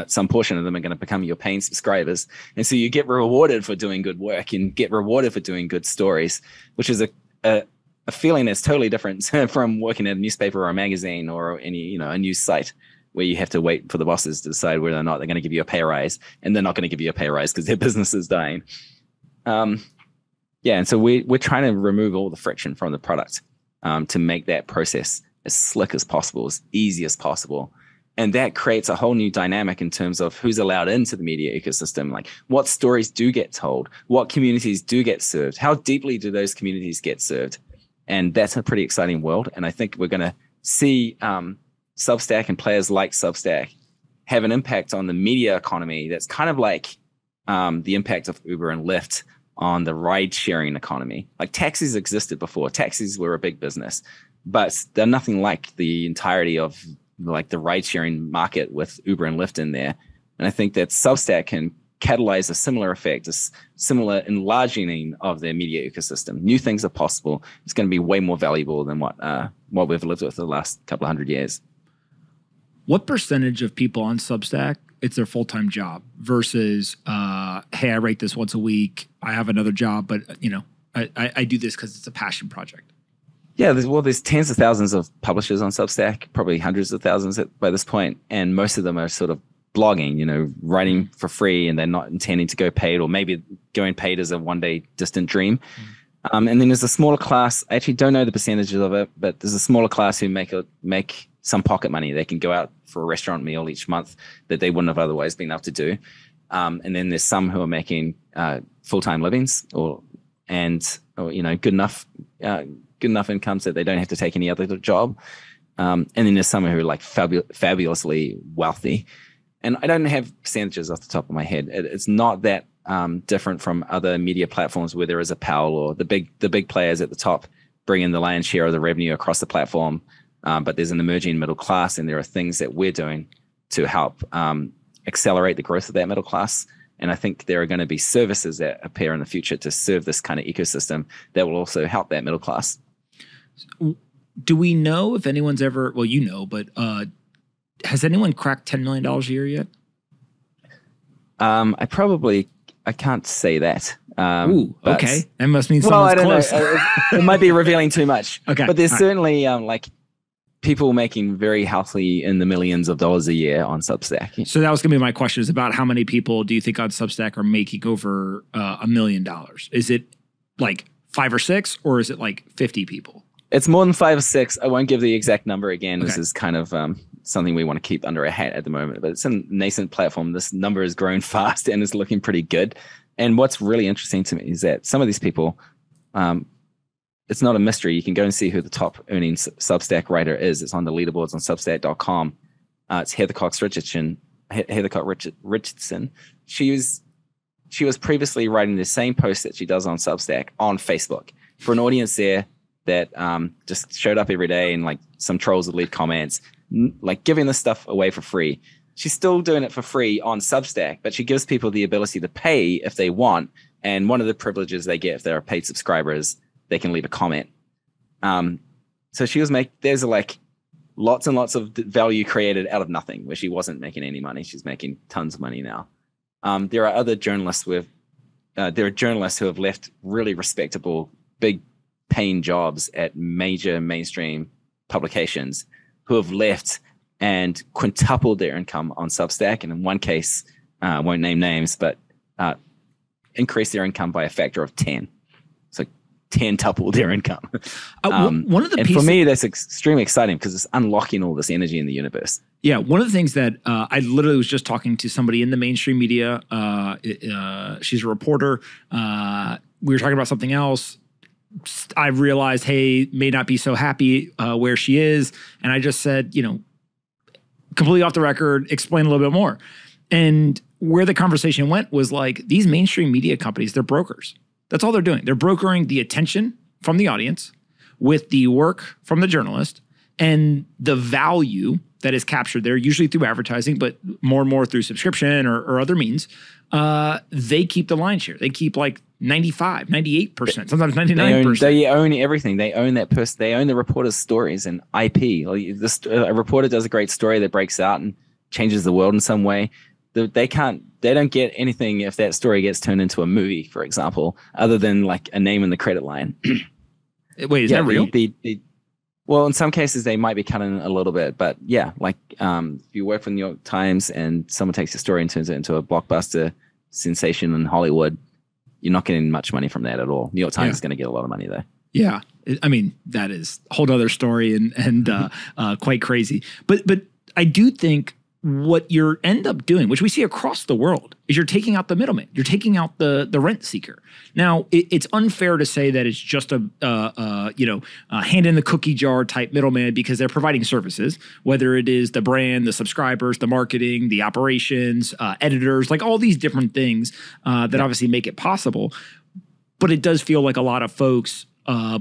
some portion of them are going to become your paying subscribers. And so you get rewarded for doing good work and get rewarded for doing good stories, which is a feeling that's totally different from working at a newspaper or a magazine or a news site, where you have to wait for the bosses to decide whether or not they're going to give you a pay rise, and they're not going to give you a pay rise because their business is dying. And so we're trying to remove all the friction from the product to make that process as slick as possible, as easy as possible. And that creates a whole new dynamic in terms of who's allowed into the media ecosystem, like what stories do get told, what communities do get served, how deeply do those communities get served. And that's a pretty exciting world. And I think we're going to see Substack and players like Substack have an impact on the media economy that's kind of like the impact of Uber and Lyft on the ride-sharing economy. Like, taxis existed before. Taxis were a big business, but they're nothing like the entirety of like the ride-sharing market with Uber and Lyft in there. And I think that Substack can catalyze a similar effect, a similar enlarging of their media ecosystem. New things are possible. It's going to be way more valuable than what we've lived with the last couple of 100 years. What percentage of people on Substack, it's their full-time job versus, hey, I write this once a week. I have another job, but I do this because it's a passion project. Yeah, there's tens of thousands of publishers on Substack, probably hundreds of thousands by this point, and most of them are sort of blogging, writing for free, and they're not intending to go paid, or maybe going paid is a one-day distant dream. And then there's a smaller class. I actually don't know the percentages of it, but there's a smaller class who make some pocket money. They can go out for a restaurant meal each month that they wouldn't have otherwise been able to do. And then there's some who are making full-time livings or good enough incomes that they don't have to take any other job. And then there's some who are like fabulously wealthy. And I don't have percentages off the top of my head. It's not that different from other media platforms where there is a Powell, or the big players at the top bring in the lion's share of the revenue across the platform. But there's an emerging middle class, and there are things that we're doing to help accelerate the growth of that middle class. And I think there are going to be services that appear in the future to serve this kind of ecosystem that will also help that middle class. Do we know if anyone's ever, but has anyone cracked $10 million a year yet? I can't say that. Okay. That must mean someone's close. It might be revealing too much. Okay. But there's certainly people making very healthy in the millions of dollars a year on Substack. So that was going to be my question, is about how many people do you think on Substack are making over $1 million? Is it like 5 or 6, or is it like 50 people? It's more than 5 or 6. I won't give the exact number again. Okay. This is kind of something we want to keep under our hat at the moment, but it's a nascent platform. This number has grown fast and is looking pretty good. And what's really interesting to me is that some of these people, it's not a mystery. You can go and see who the top earning Substack writer is. It's on the leaderboards on Substack.com. It's Heather Cox Richardson. She was previously writing the same post that she does on Substack on Facebook for an audience there that just showed up every day, and like some trolls would leave comments, like giving this stuff away for free. She's still doing it for free on Substack, but she gives people the ability to pay if they want. And one of the privileges they get if they're paid subscribers, they can leave a comment. So she was there's like lots and lots of value created out of nothing, where she wasn't making any money. She's making tons of money now. There are other journalists who have left really respectable, big paying jobs at major mainstream publications, who have left and quintupled their income on Substack. And in one case, I won't name names, but increased their income by a factor of 10. So 10-tupled their income. One of the pieces, for me, that's extremely exciting because it's unlocking all this energy in the universe. Yeah, one of the things that I literally was just talking to somebody in the mainstream media. She's a reporter. We were talking about something else. I realized, hey, may not be so happy where she is. And I just said, completely off the record, explain a little bit more. And where the conversation went was like, these mainstream media companies, they're brokers. That's all they're doing. They're brokering the attention from the audience with the work from the journalist and the value that is captured there, usually through advertising, but more and more through subscription or other means. They keep the lion's share. They keep like 95, 98%, sometimes 99%. They own everything. They own that person. They own the reporter's stories and IP. Like a reporter does a great story that breaks out and changes the world in some way. They don't get anything if that story gets turned into a movie, for example, other than like a name in the credit line. Wait, is that real? Well, in some cases they might be cutting a little bit, but yeah, like if you work for the New York Times and someone takes your story and turns it into a blockbuster sensation in Hollywood, you're not getting much money from that at all. New York Times is going to get a lot of money though. Yeah, I mean that is a whole other story and quite crazy. But I do think what you end up doing, which we see across the world, is you're taking out the middleman. You're taking out the rent seeker. Now, it's unfair to say that it's just a hand in the cookie jar type middleman, because they're providing services, whether it is the brand, the subscribers, the marketing, the operations, editors, like all these different things that obviously make it possible. But it does feel like a lot of folks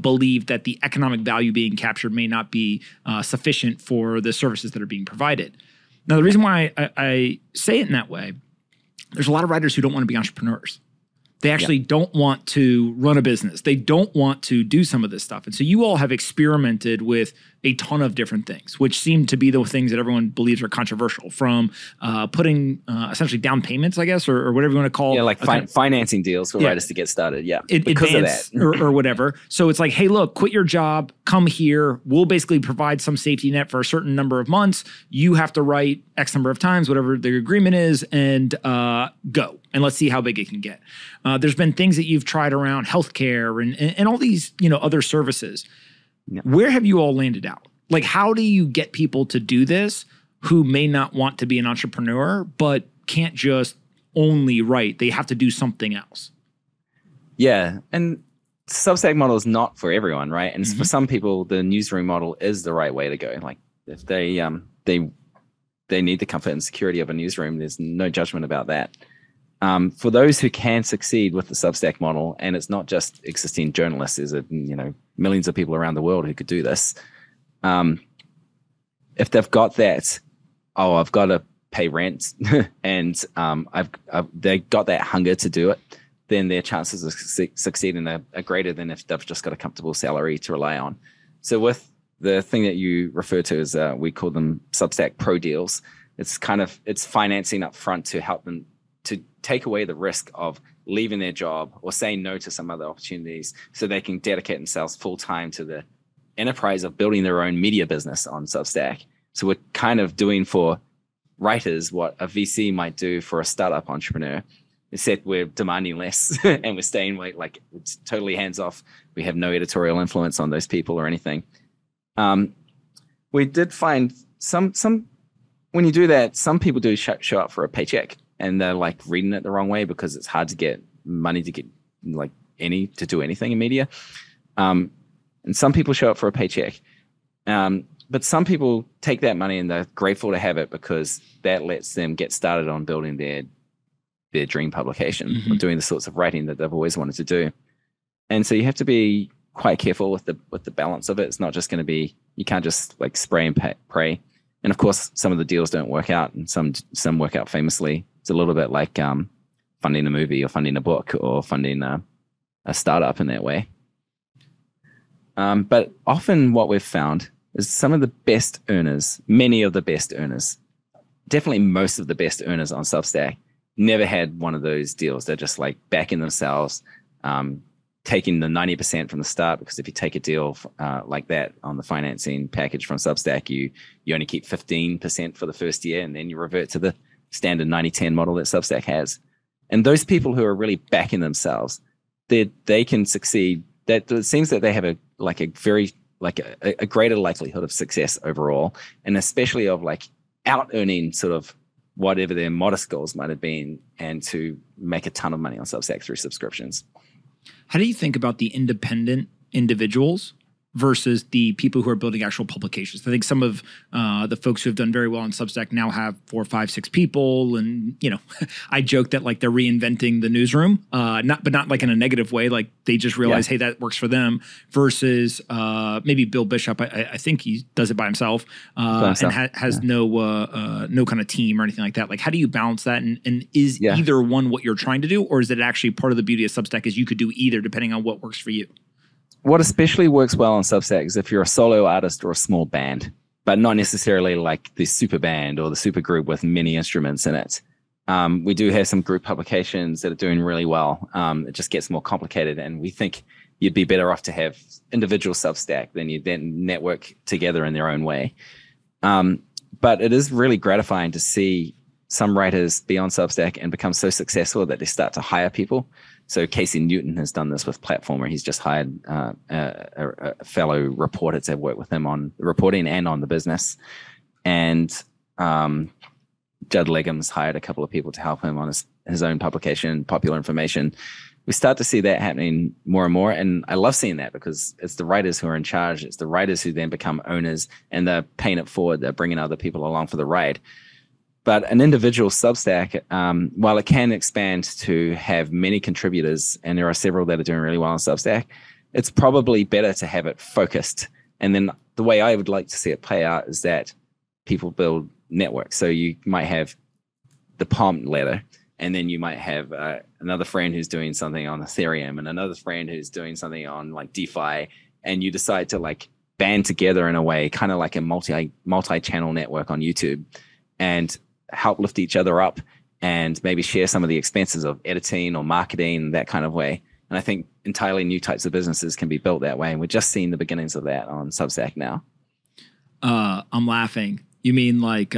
believe that the economic value being captured may not be sufficient for the services that are being provided. Now, the reason why I say it in that way, there's a lot of writers who don't want to be entrepreneurs. They actually don't want to run a business. They don't want to do some of this stuff. And so you all have experimented with a ton of different things, which seem to be the things that everyone believes are controversial, from putting essentially down payments, I guess, or whatever you want to call it. Yeah, like financing deals for writers to get started. Yeah, because of that. or whatever. So it's like, hey, look, quit your job, come here. We'll basically provide some safety net for a certain number of months. You have to write X number of times, whatever the agreement is, and go. And let's see how big it can get. There's been things that you've tried around healthcare and all these other services. Yeah. Where have you all landed out? Like, how do you get people to do this who may not want to be an entrepreneur but can't just only write? They have to do something else. Yeah, and Substack model is not for everyone, right? And for some people, the newsroom model is the right way to go. Like, if they need the comfort and security of a newsroom, there's no judgment about that. For those who can succeed with the Substack model, and it's not just existing journalists, there's millions of people around the world who could do this. If they've got that, I've got to pay rent, and they've got that hunger to do it, then their chances of succeeding are greater than if they've just got a comfortable salary to rely on. So with the thing that you refer to as we call them Substack Pro deals, it's financing up front to help them to take away the risk of leaving their job or saying no to some other opportunities, so they can dedicate themselves full time to the enterprise of building their own media business on Substack. So we're kind of doing for writers what a VC might do for a startup entrepreneur. except we're demanding less and we're staying like it's totally hands off. We have no editorial influence on those people or anything. We did find some when you do that, some people do show up for a paycheck, and they're like reading it the wrong way because it's hard to get money to get like to do anything in media. And some people show up for a paycheck. But some people take that money and they're grateful to have it because that lets them get started on building their dream publication, or doing the sorts of writing that they've always wanted to do. And so you have to be quite careful with the balance of it. It's not just going to be, you can't just like spray and pray. And of course, some of the deals don't work out, and some work out famously. It's a little bit like funding a movie or funding a book or funding a startup in that way. But often what we've found is some of the best earners, many of the best earners, definitely most of the best earners on Substack never had one of those deals. They're just like backing themselves, taking the 90% from the start, because if you take a deal like that on the financing package from Substack, you only keep 15% for the first year, and then you revert to the standard 90-10 model that Substack has. And those people who are really backing themselves, they can succeed. That it seems that they have a greater likelihood of success overall, and especially of like out earning sort of whatever their modest goals might have been, and to make a ton of money on Substack through subscriptions. How do you think about the independent individuals versus the people who are building actual publications? I think some of the folks who have done very well on Substack now have 4, 5, 6 people, and I joke that like they're reinventing the newsroom, not like in a negative way. Like they just realize, hey, that works for them. Versus maybe Bill Bishop, I think he does it by himself, and has no kind of team or anything like that. Like, how do you balance that? And is either one what you're trying to do, or is it actually part of the beauty of Substack is you could do either depending on what works for you? What especially works well on Substack is if you're a solo artist or a small band, but not necessarily like the super band or the super group with many instruments in it. We do have some group publications that are doing really well. It just gets more complicated, and we think you'd be better off to have individual Substack than you then network together in their own way. But it is really gratifying to see some writers be on Substack and become so successful that they start to hire people. So Casey Newton has done this with Platformer. He's just hired a fellow reporter to work with him on the reporting and on the business. And Judd Legum's hired a couple of people to help him on his own publication, Popular Information. We start to see that happening more and more. And I love seeing that because it's the writers who are in charge. It's the writers who then become owners, and they're paying it forward. They're bringing other people along for the ride. But an individual Substack, while it can expand to have many contributors, and there are several that are doing really well on Substack, it's probably better to have it focused. And then the way I would like to see it play out is that people build networks. So you might have the Pomp ladder, and then you might have another friend who's doing something on Ethereum, and another friend who's doing something on like DeFi, and you decide to like band together in a way, kind of like a multi-channel network on YouTube, and help lift each other up, and maybe share some of the expenses of editing or marketing, that kind of way. And I think entirely new types of businesses can be built that way. And we're just seeing the beginnings of that on Substack now. I'm laughing. You mean like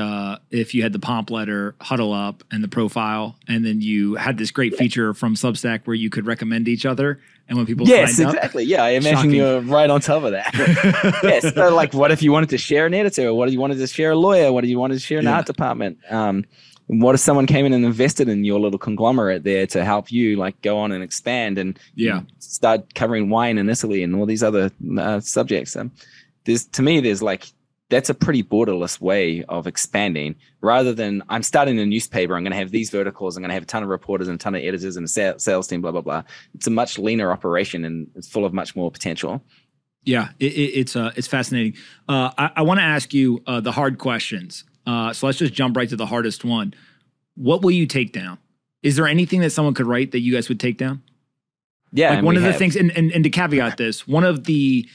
if you had the Pomp letter huddle up and the profile, and then you had this great feature from Substack where you could recommend each other, and when people signed up, exactly. Yeah, I imagine you're right on top of that. Yes. So like, what if you wanted to share an editor? What if you wanted to share a lawyer? What if you wanted to share an art department? What if someone came in and invested in your little conglomerate there to help you like go on and expand and start covering wine in Italy and all these other subjects? There's like, that's a pretty borderless way of expanding, rather than I'm starting a newspaper, I'm going to have these verticals, I'm going to have a ton of reporters and a ton of editors and a sales team, blah, blah, blah. It's a much leaner operation, and it's full of much more potential. Yeah, it's fascinating. I want to ask you the hard questions. So let's just jump right to the hardest one. What will you take down? Is there anything that someone could write that you guys would take down? Yeah. Like one of the things, and to caveat this, one of the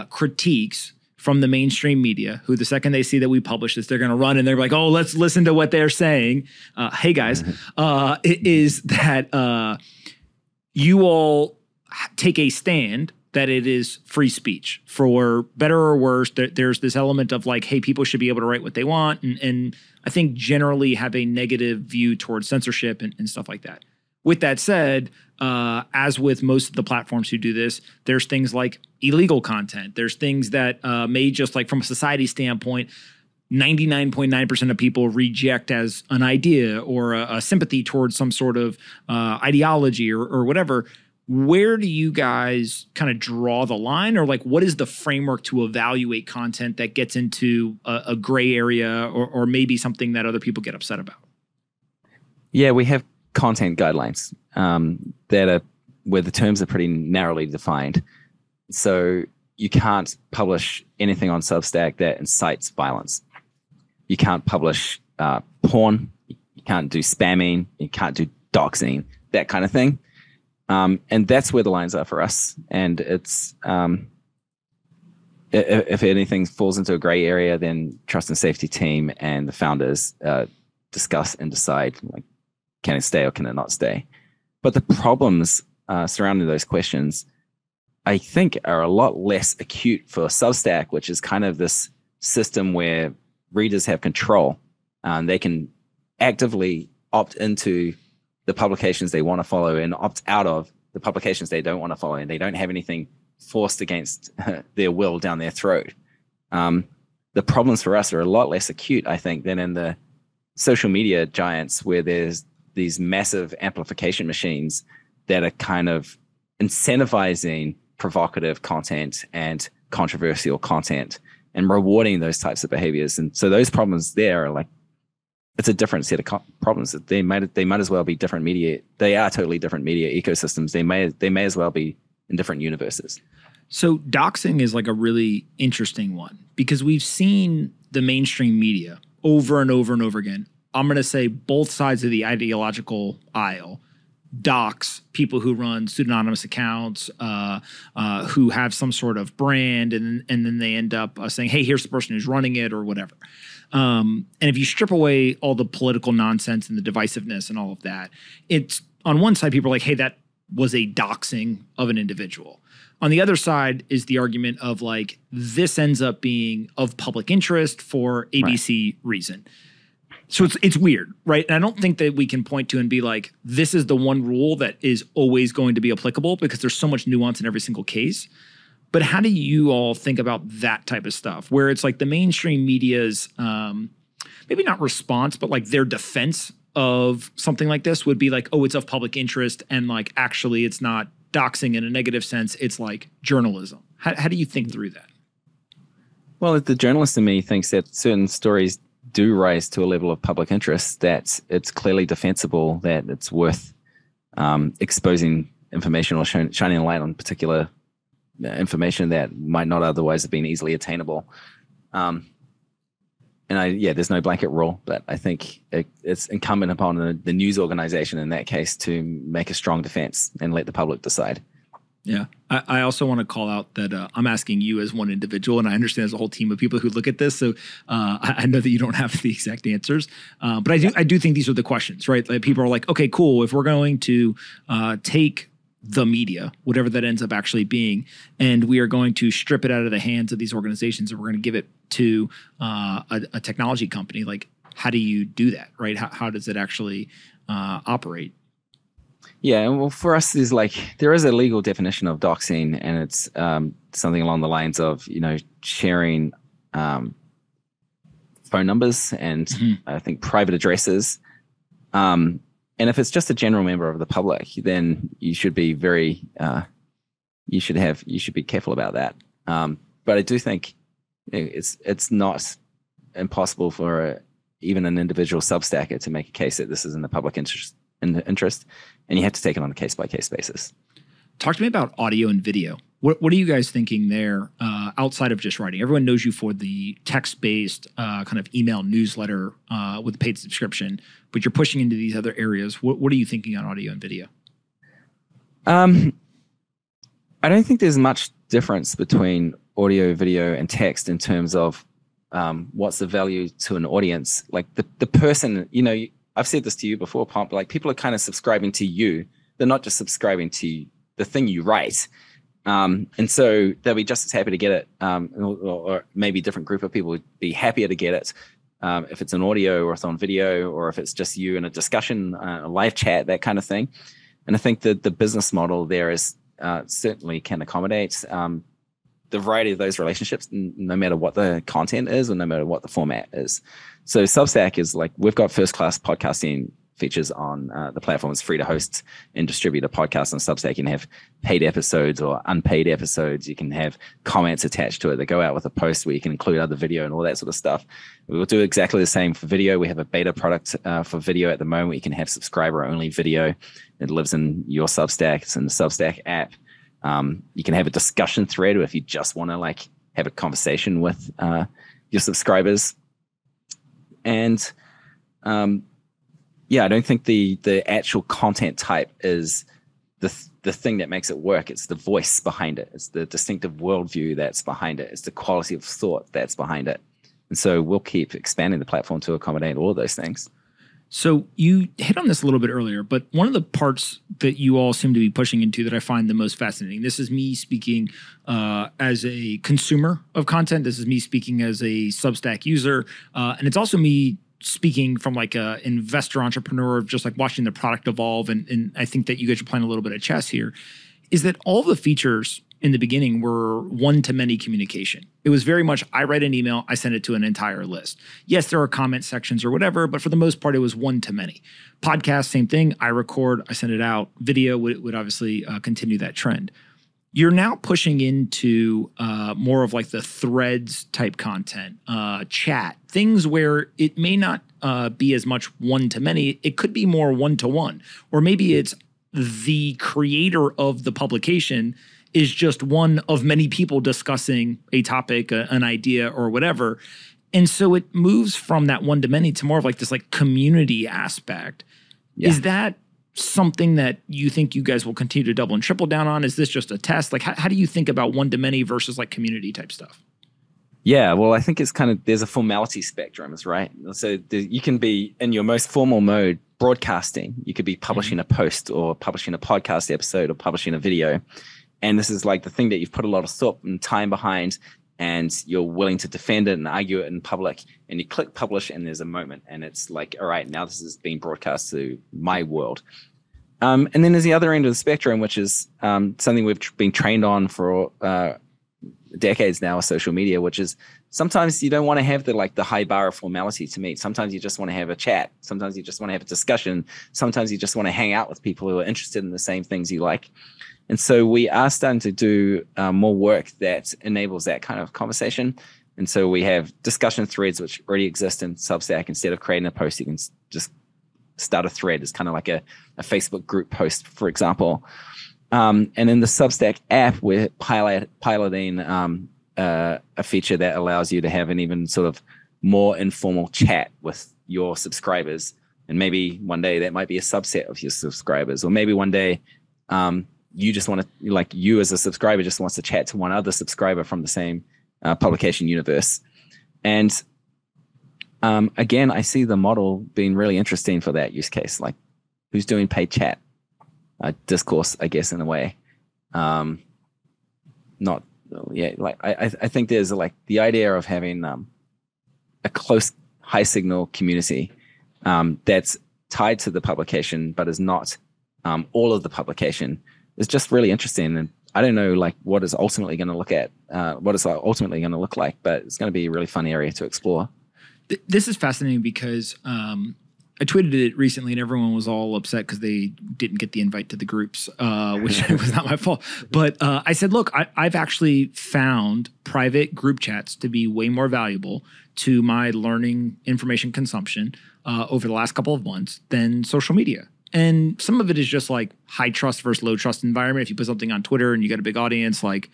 critiques from the mainstream media, who the second they see that we publish this, they're going to run and they're like, oh, let's listen to what they're saying. Hey guys, is that you all take a stand that it is free speech, for better or worse. There's this element of like, hey, people should be able to write what they want. And I think generally have a negative view towards censorship and stuff like that. With that said, as with most of the platforms who do this, there's things like illegal content. There's things that may just like from a society standpoint, 99.9% of people reject as an idea or a sympathy towards some sort of ideology or whatever. Where do you guys kind of draw the line, or like what is the framework to evaluate content that gets into a gray area or maybe something that other people get upset about? Yeah, we have content guidelines that are where the terms are pretty narrowly defined. So you can't publish anything on Substack that incites violence. You can't publish porn. You can't do spamming. You can't do doxing, that kind of thing. And that's where the lines are for us. And it's if anything falls into a gray area, then trust and safety team and the founders discuss and decide, like, can it stay or can it not stay? But the problems surrounding those questions, I think, are a lot less acute for Substack, which is kind of this system where readers have control. They can actively opt into the publications they want to follow and opt out of the publications they don't want to follow, and they don't have anything forced against their will down their throat. The problems for us are a lot less acute, I think, than in the social media giants where there's these massive amplification machines that are kind of incentivizing provocative content and controversial content and rewarding those types of behaviors. And so those problems there are like, it's a different set of problems. They might as well be different media. They are totally different media ecosystems. They may as well be in different universes. So doxing is like a really interesting one because we've seen the mainstream media over and over and over again. I'm going to say both sides of the ideological aisle dox people who run pseudonymous accounts, who have some sort of brand, and then they end up saying, hey, here's the person who's running it or whatever. And if you strip away all the political nonsense and the divisiveness and all of that, it's on one side, people are like, hey, that was a doxing of an individual. On the other side is the argument of like, this ends up being of public interest for ABC reason. So it's weird, right? And I don't think that we can point to and be like, this is the one rule that is always going to be applicable because there's so much nuance in every single case. But how do you all think about that type of stuff where it's like the mainstream media's maybe not response, but like their defense of something like this would be like, oh, it's of public interest. And like, actually, it's not doxing in a negative sense. It's like journalism. How do you think through that? Well, the journalist in me thinks that certain stories do rise to a level of public interest, that it's clearly defensible, that it's worth exposing information or shining a light on particular information that might not otherwise have been easily attainable. And there's no blanket rule, but I think it's incumbent upon the news organization in that case to make a strong defense and let the public decide. Yeah. I also want to call out that I'm asking you as one individual, and I understand there's a whole team of people who look at this. So I know that you don't have the exact answers, but I do think these are the questions, right? Like people are like, okay, cool. If we're going to take the media, whatever that ends up actually being, and we are going to strip it out of the hands of these organizations and we're going to give it to a technology company, like how do you do that, right? How does it actually operate? Yeah, well, for us, there is a legal definition of doxing, and it's something along the lines of, sharing phone numbers and I think private addresses. And if it's just a general member of the public, then you should be you should be careful about that. But I do think it's not impossible for even an individual Substacker to make a case that this is in the public interest, and you have to take it on a case-by-case basis. Talk to me about audio and video. What are you guys thinking there outside of just writing? Everyone knows you for the text-based kind of email newsletter with a paid subscription, but you're pushing into these other areas. What are you thinking on audio and video? I don't think there's much difference between audio, video, and text in terms of what's the value to an audience. Like the person, I've said this to you before, Pomp, like people are kind of subscribing to you. They're not just subscribing to the thing you write. And so they'll be just as happy to get it, or maybe a different group of people would be happier to get it if it's an audio or it's on video, or if it's just you in a discussion, a live chat, that kind of thing. And I think that the business model there is certainly can accommodate the variety of those relationships, no matter what the content is or no matter what the format is. So Substack is like, we've got first-class podcasting features on the platform. It's free to host and distribute a podcast on Substack. You can have paid episodes or unpaid episodes. You can have comments attached to it that go out with a post where you can include other video and all that sort of stuff. We will do exactly the same for video. We have a beta product for video at the moment. You can have subscriber-only video. It lives in your Substack. It's in the Substack app. You can have a discussion thread if you just want to like have a conversation with your subscribers. And yeah, I don't think the actual content type is the thing that makes it work. It's the voice behind it. It's the distinctive worldview that's behind it. It's the quality of thought that's behind it. And so we'll keep expanding the platform to accommodate all of those things. So you hit on this a little bit earlier, but one of the parts that you all seem to be pushing into that I find the most fascinating, this is me speaking as a consumer of content. This is me speaking as a Substack user. And it's also me speaking from like a investor entrepreneur of just like watching the product evolve. And I think that you guys are playing a little bit of chess here, is that all the features in the beginning were one-to-many communication. It was very much, I write an email, I send it to an entire list. Yes, there are comment sections or whatever, but for the most part, it was one-to-many. Podcast, same thing. I record, I send it out. Video would obviously continue that trend. You're now pushing into more of like the threads type content, chat, things where it may not be as much one-to-many. It could be more one-to-one, or maybe it's the creator of the publication is just one of many people discussing a topic, an idea, or whatever. And so it moves from that one-to-many to more of like this like community aspect. Yeah. Is that something that you think you guys will continue to double and triple down on? Is this just a test? Like, how do you think about one-to-many versus like community type stuff? Yeah, well, I think it's kind of, there's a formality spectrum, right? So you can be in your most formal mode, broadcasting. You could be publishing a post or publishing a podcast episode or publishing a video. And this is like the thing that you've put a lot of thought and time behind, and you're willing to defend it and argue it in public. And you click publish, and there's a moment, and it's like, all right, now this is being broadcast to my world. And then there's the other end of the spectrum, which is something we've been trained on for decades now with social media, which is sometimes you don't want to have the high bar of formality to meet. Sometimes you just want to have a chat. Sometimes you just want to have a discussion. Sometimes you just want to hang out with people who are interested in the same things you like. And so we are starting to do more work that enables that kind of conversation. And so we have discussion threads, which already exist in Substack. Instead of creating a post, you can just start a thread. It's kind of like a Facebook group post, for example. And in the Substack app, we're piloting a feature that allows you to have an even sort of more informal chat with your subscribers. And maybe one day that might be a subset of your subscribers, or maybe one day you just want to, like, you as a subscriber just wants to chat to one other subscriber from the same publication universe. And again, I see the model being really interesting for that use case. Like, who's doing paid chat? Discourse, I guess, in a way. I think there's like the idea of having a close, high signal community that's tied to the publication, but is not all of the publication, is just really interesting. And I don't know, like, what is ultimately going to look like, but it's going to be a really fun area to explore. This is fascinating because I tweeted it recently and everyone was all upset because they didn't get the invite to the groups, which was not my fault. But I said, look, I've actually found private group chats to be way more valuable to my learning information consumption over the last couple of months than social media. And some of it is just like high trust versus low trust environment. If you put something on Twitter and you got a big audience, like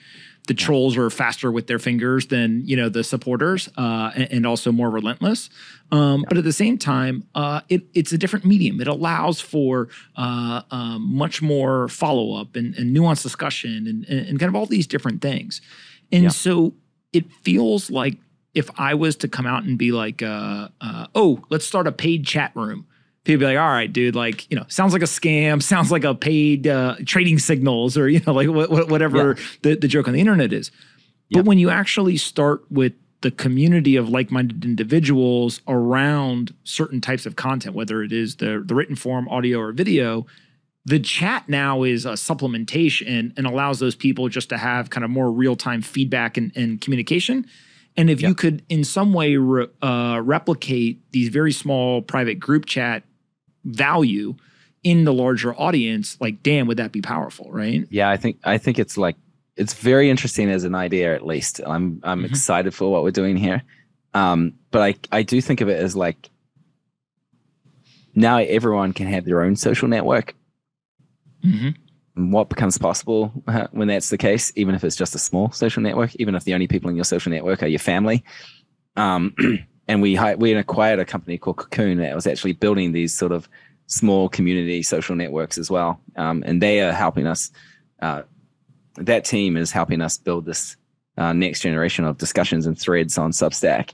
the trolls are faster with their fingers than, the supporters, and also more relentless. But at the same time, it's a different medium. It allows for much more follow-up and nuanced discussion and kind of all these different things. And so it feels like if I was to come out and be like, let's start a paid chat room, people be like, all right, dude, like, sounds like a scam, sounds like a paid trading signals, or, like whatever the joke on the internet is. But when you actually start with the community of like-minded individuals around certain types of content, whether it is the written form, audio, or video. The chat now is a supplementation and allows those people just to have kind of more real-time feedback and communication. And if you could in some way replicate these very small private group chat value in the larger audience, like, damn, would that be powerful, right? Yeah, I think it's like, it's very interesting as an idea, at least. I'm excited for what we're doing here. But I do think of it as like, now everyone can have their own social network. And what becomes possible when that's the case, even if it's just a small social network, even if the only people in your social network are your family. And we acquired a company called Cocoon that was actually building these sort of small community social networks as well. And they are helping us, that team is helping us build this next generation of discussions and threads on Substack.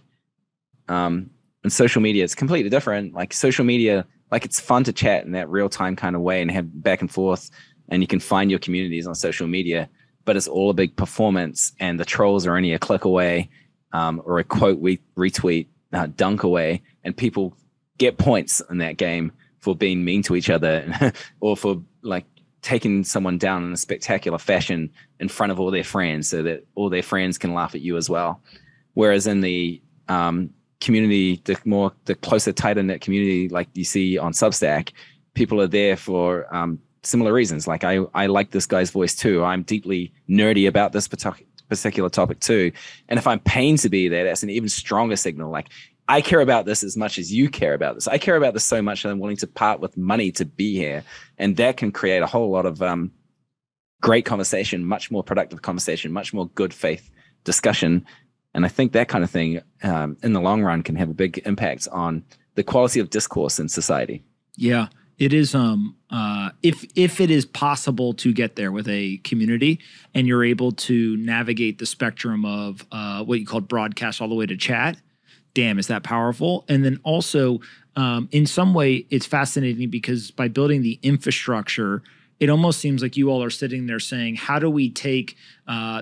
And social media is completely different. Like social media, like it's fun to chat in that real time kind of way and have back and forth, and you can find your communities on social media, but it's all a big performance, and the trolls are only a click away, or a quote retweet dunk away, and people get points in that game for being mean to each other or for like taking someone down in a spectacular fashion in front of all their friends so that all their friends can laugh at you as well. Whereas in the community, the closer, tighter knit community like you see on Substack, people are there for similar reasons. Like I like this guy's voice too. I'm deeply nerdy about this particular topic too. And if I'm paying to be there, that's an even stronger signal. Like I care about this as much as you care about this. I care about this so much that I'm willing to part with money to be here. And that can create a whole lot of great conversation, much more productive conversation, much more good faith discussion. And I think that kind of thing in the long run can have a big impact on the quality of discourse in society. Yeah, it is. If it is possible to get there with a community and you're able to navigate the spectrum of what you call broadcast all the way to chat, damn, is that powerful? And then also, in some way, it's fascinating because by building the infrastructure, it almost seems like you all are sitting there saying, how do we take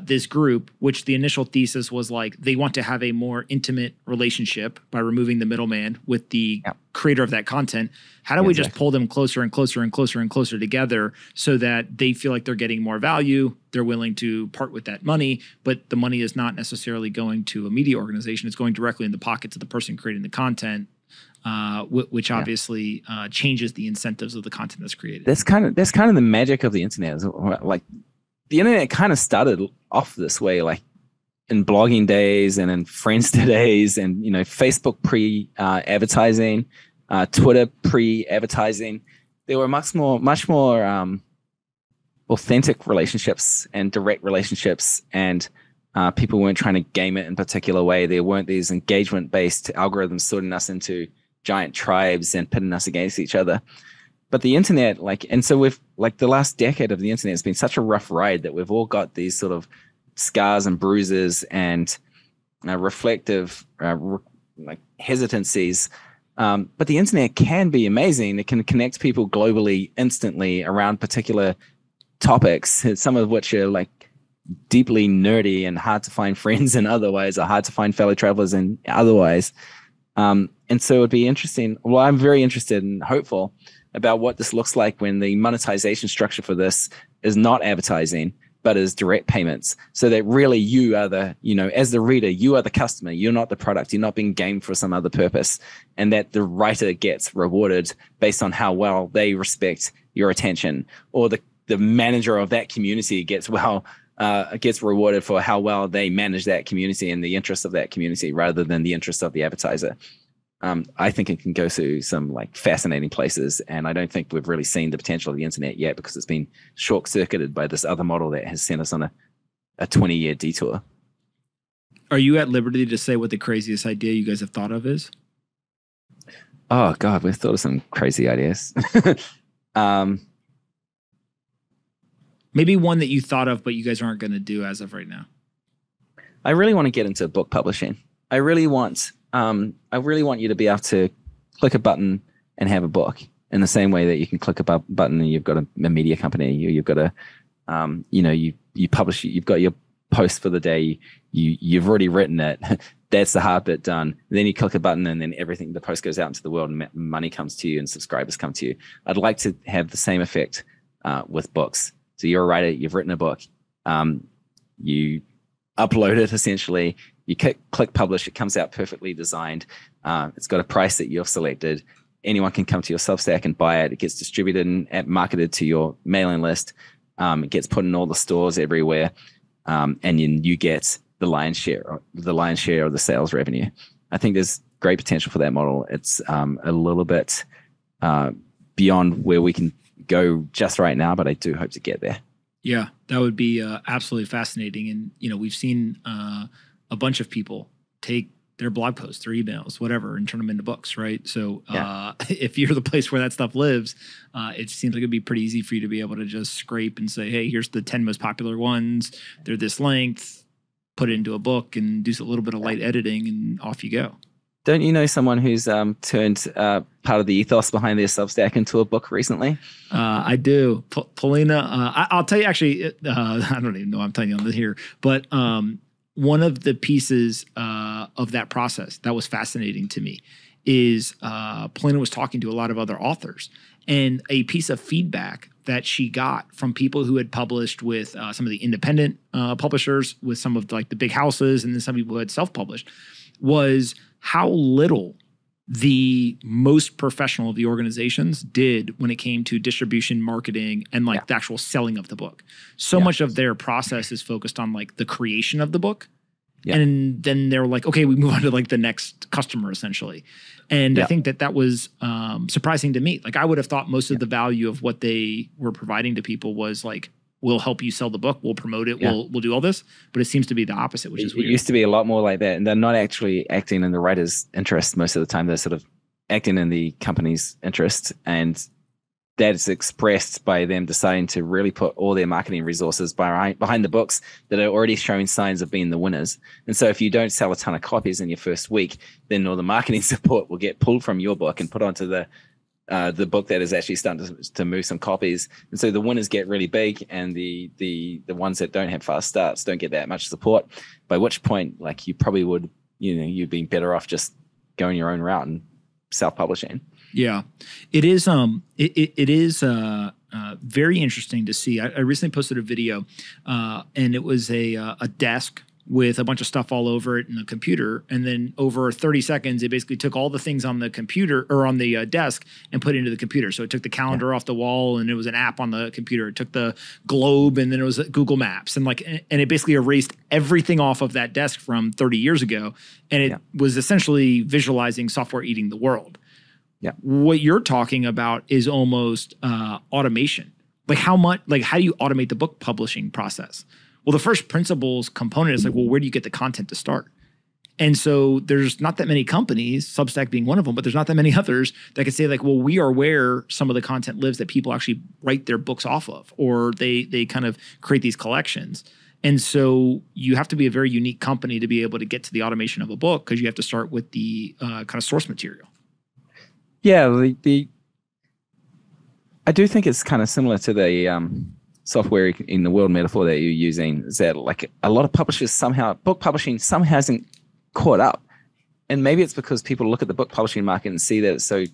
this group, which the initial thesis was like they want to have a more intimate relationship by removing the middleman with the creator of that content. How do we just pull them closer and closer and closer and closer together so that they feel like they're getting more value, they're willing to part with that money, but the money is not necessarily going to a media organization. It's going directly in the pockets of the person creating the content. Which obviously changes the incentives of the content that's created. That's kind of the magic of the internet. Like the internet kind of started off this way, like in blogging days and in Friendster days, and Facebook pre-advertising, Twitter pre-advertising. There were much more authentic relationships and direct relationships, and people weren't trying to game it in a particular way. There weren't these engagement-based algorithms sorting us into giant tribes and pitting us against each other. But the internet, so we've the last decade of the internet has been such a rough ride that we've all got these sort of scars and bruises and reflective hesitancies. But the internet can be amazing. It can connect people globally instantly around particular topics, some of which are deeply nerdy and hard to find friends and otherwise, or hard to find fellow travelers and otherwise. And so it'd be interesting. Well, I'm very interested and hopeful about what this looks like when the monetization structure for this is not advertising, but is direct payments. So that really you are as the reader, you are the customer. You're not the product. You're not being gamed for some other purpose. And that the writer gets rewarded based on how well they respect your attention, or the manager of that community gets rewarded for how well they manage that community and the interests of that community rather than the interests of the advertiser. I think it can go to some fascinating places, and I don't think we've really seen the potential of the internet yet because it's been short-circuited by this other model that has sent us on a 20-year detour. Are you at liberty to say what the craziest idea you guys have thought of is? Oh God, we've thought of some crazy ideas. Maybe one that you thought of, but you guys aren't going to do as of right now. I really want to get into book publishing. I really want you to be able to click a button and have a book in the same way that you can click a button and you've got a media company. You've got you publish. You've got your post for the day. You've already written it. That's the hard bit done. Then you click a button and then everything, the post goes out into the world and money comes to you and subscribers come to you. I'd like to have the same effect with books. So you're a writer, you've written a book, you upload it essentially, you click publish, it comes out perfectly designed. It's got a price that you've selected. Anyone can come to your Substack and buy it. It gets distributed and marketed to your mailing list. It gets put in all the stores everywhere. And then you get the lion's share of the sales revenue. I think there's great potential for that model. It's a little bit beyond where we can go just right now, but I do hope to get there. Yeah, that would be absolutely fascinating. And, you know, we've seen a bunch of people take their blog posts, their emails, whatever, and turn them into books, right? So if you're the place where that stuff lives, it seems like it'd be pretty easy for you to be able to just scrape and say, hey, here's the 10 most popular ones. They're this length, put it into a book and do a little bit of light editing and off you go. Don't you know someone who's turned part of the ethos behind their Substack into a book recently? I do. Paulina, I'll tell you actually, I don't even know I'm telling you on this here, but one of the pieces of that process that was fascinating to me is Paulina was talking to a lot of other authors, and a piece of feedback that she got from people who had published with some of the independent publishers, with some of like the big houses, and then some people who had self-published, was how little the most professional of the organizations did when it came to distribution, marketing, and like the actual selling of the book. So much of their process is focused on like the creation of the book. And then they're like, okay, we move on to like the next customer essentially. And I think that was surprising to me. Like I would have thought most of the value of what they were providing to people was like, we'll help you sell the book, we'll promote it, we'll do all this. But it seems to be the opposite, which is weird. It used to be a lot more like that. And they're not actually acting in the writer's interest most of the time. They're sort of acting in the company's interest. And that is expressed by them deciding to really put all their marketing resources behind the books that are already showing signs of being the winners. And so if you don't sell a ton of copies in your first week, then all the marketing support will get pulled from your book and put onto the book that is actually starting to move some copies. And so the winners get really big, and the ones that don't have fast starts don't get that much support, by which point, like, you probably would, you'd be better off just going your own route and self-publishing. Yeah, it is. It is very interesting to see. I recently posted a video, and it was a desk with a bunch of stuff all over it in a computer. And then over 30 seconds, it basically took all the things on the computer or on the desk and put it into the computer. So it took the calendar off the wall, and it was an app on the computer. It took the globe, and then it was Google Maps, and it basically erased everything off of that desk from 30 years ago. And it was essentially visualizing software eating the world. Yeah. What you're talking about is almost automation. Like how do you automate the book publishing process? Well, the first principles component is like, well, where do you get the content to start? And so there's not that many companies, Substack being one of them, but there's not that many others that can say like, well, we are where some of the content lives that people actually write their books off of, or they kind of create these collections. And so you have to be a very unique company to be able to get to the automation of a book, because you have to start with the kind of source material. Yeah, I do think it's kind of similar to the software in the world metaphor that you're using, is that like a lot of publishers book publishing somehow hasn't caught up. And maybe it's because people look at the book publishing market and see that it's so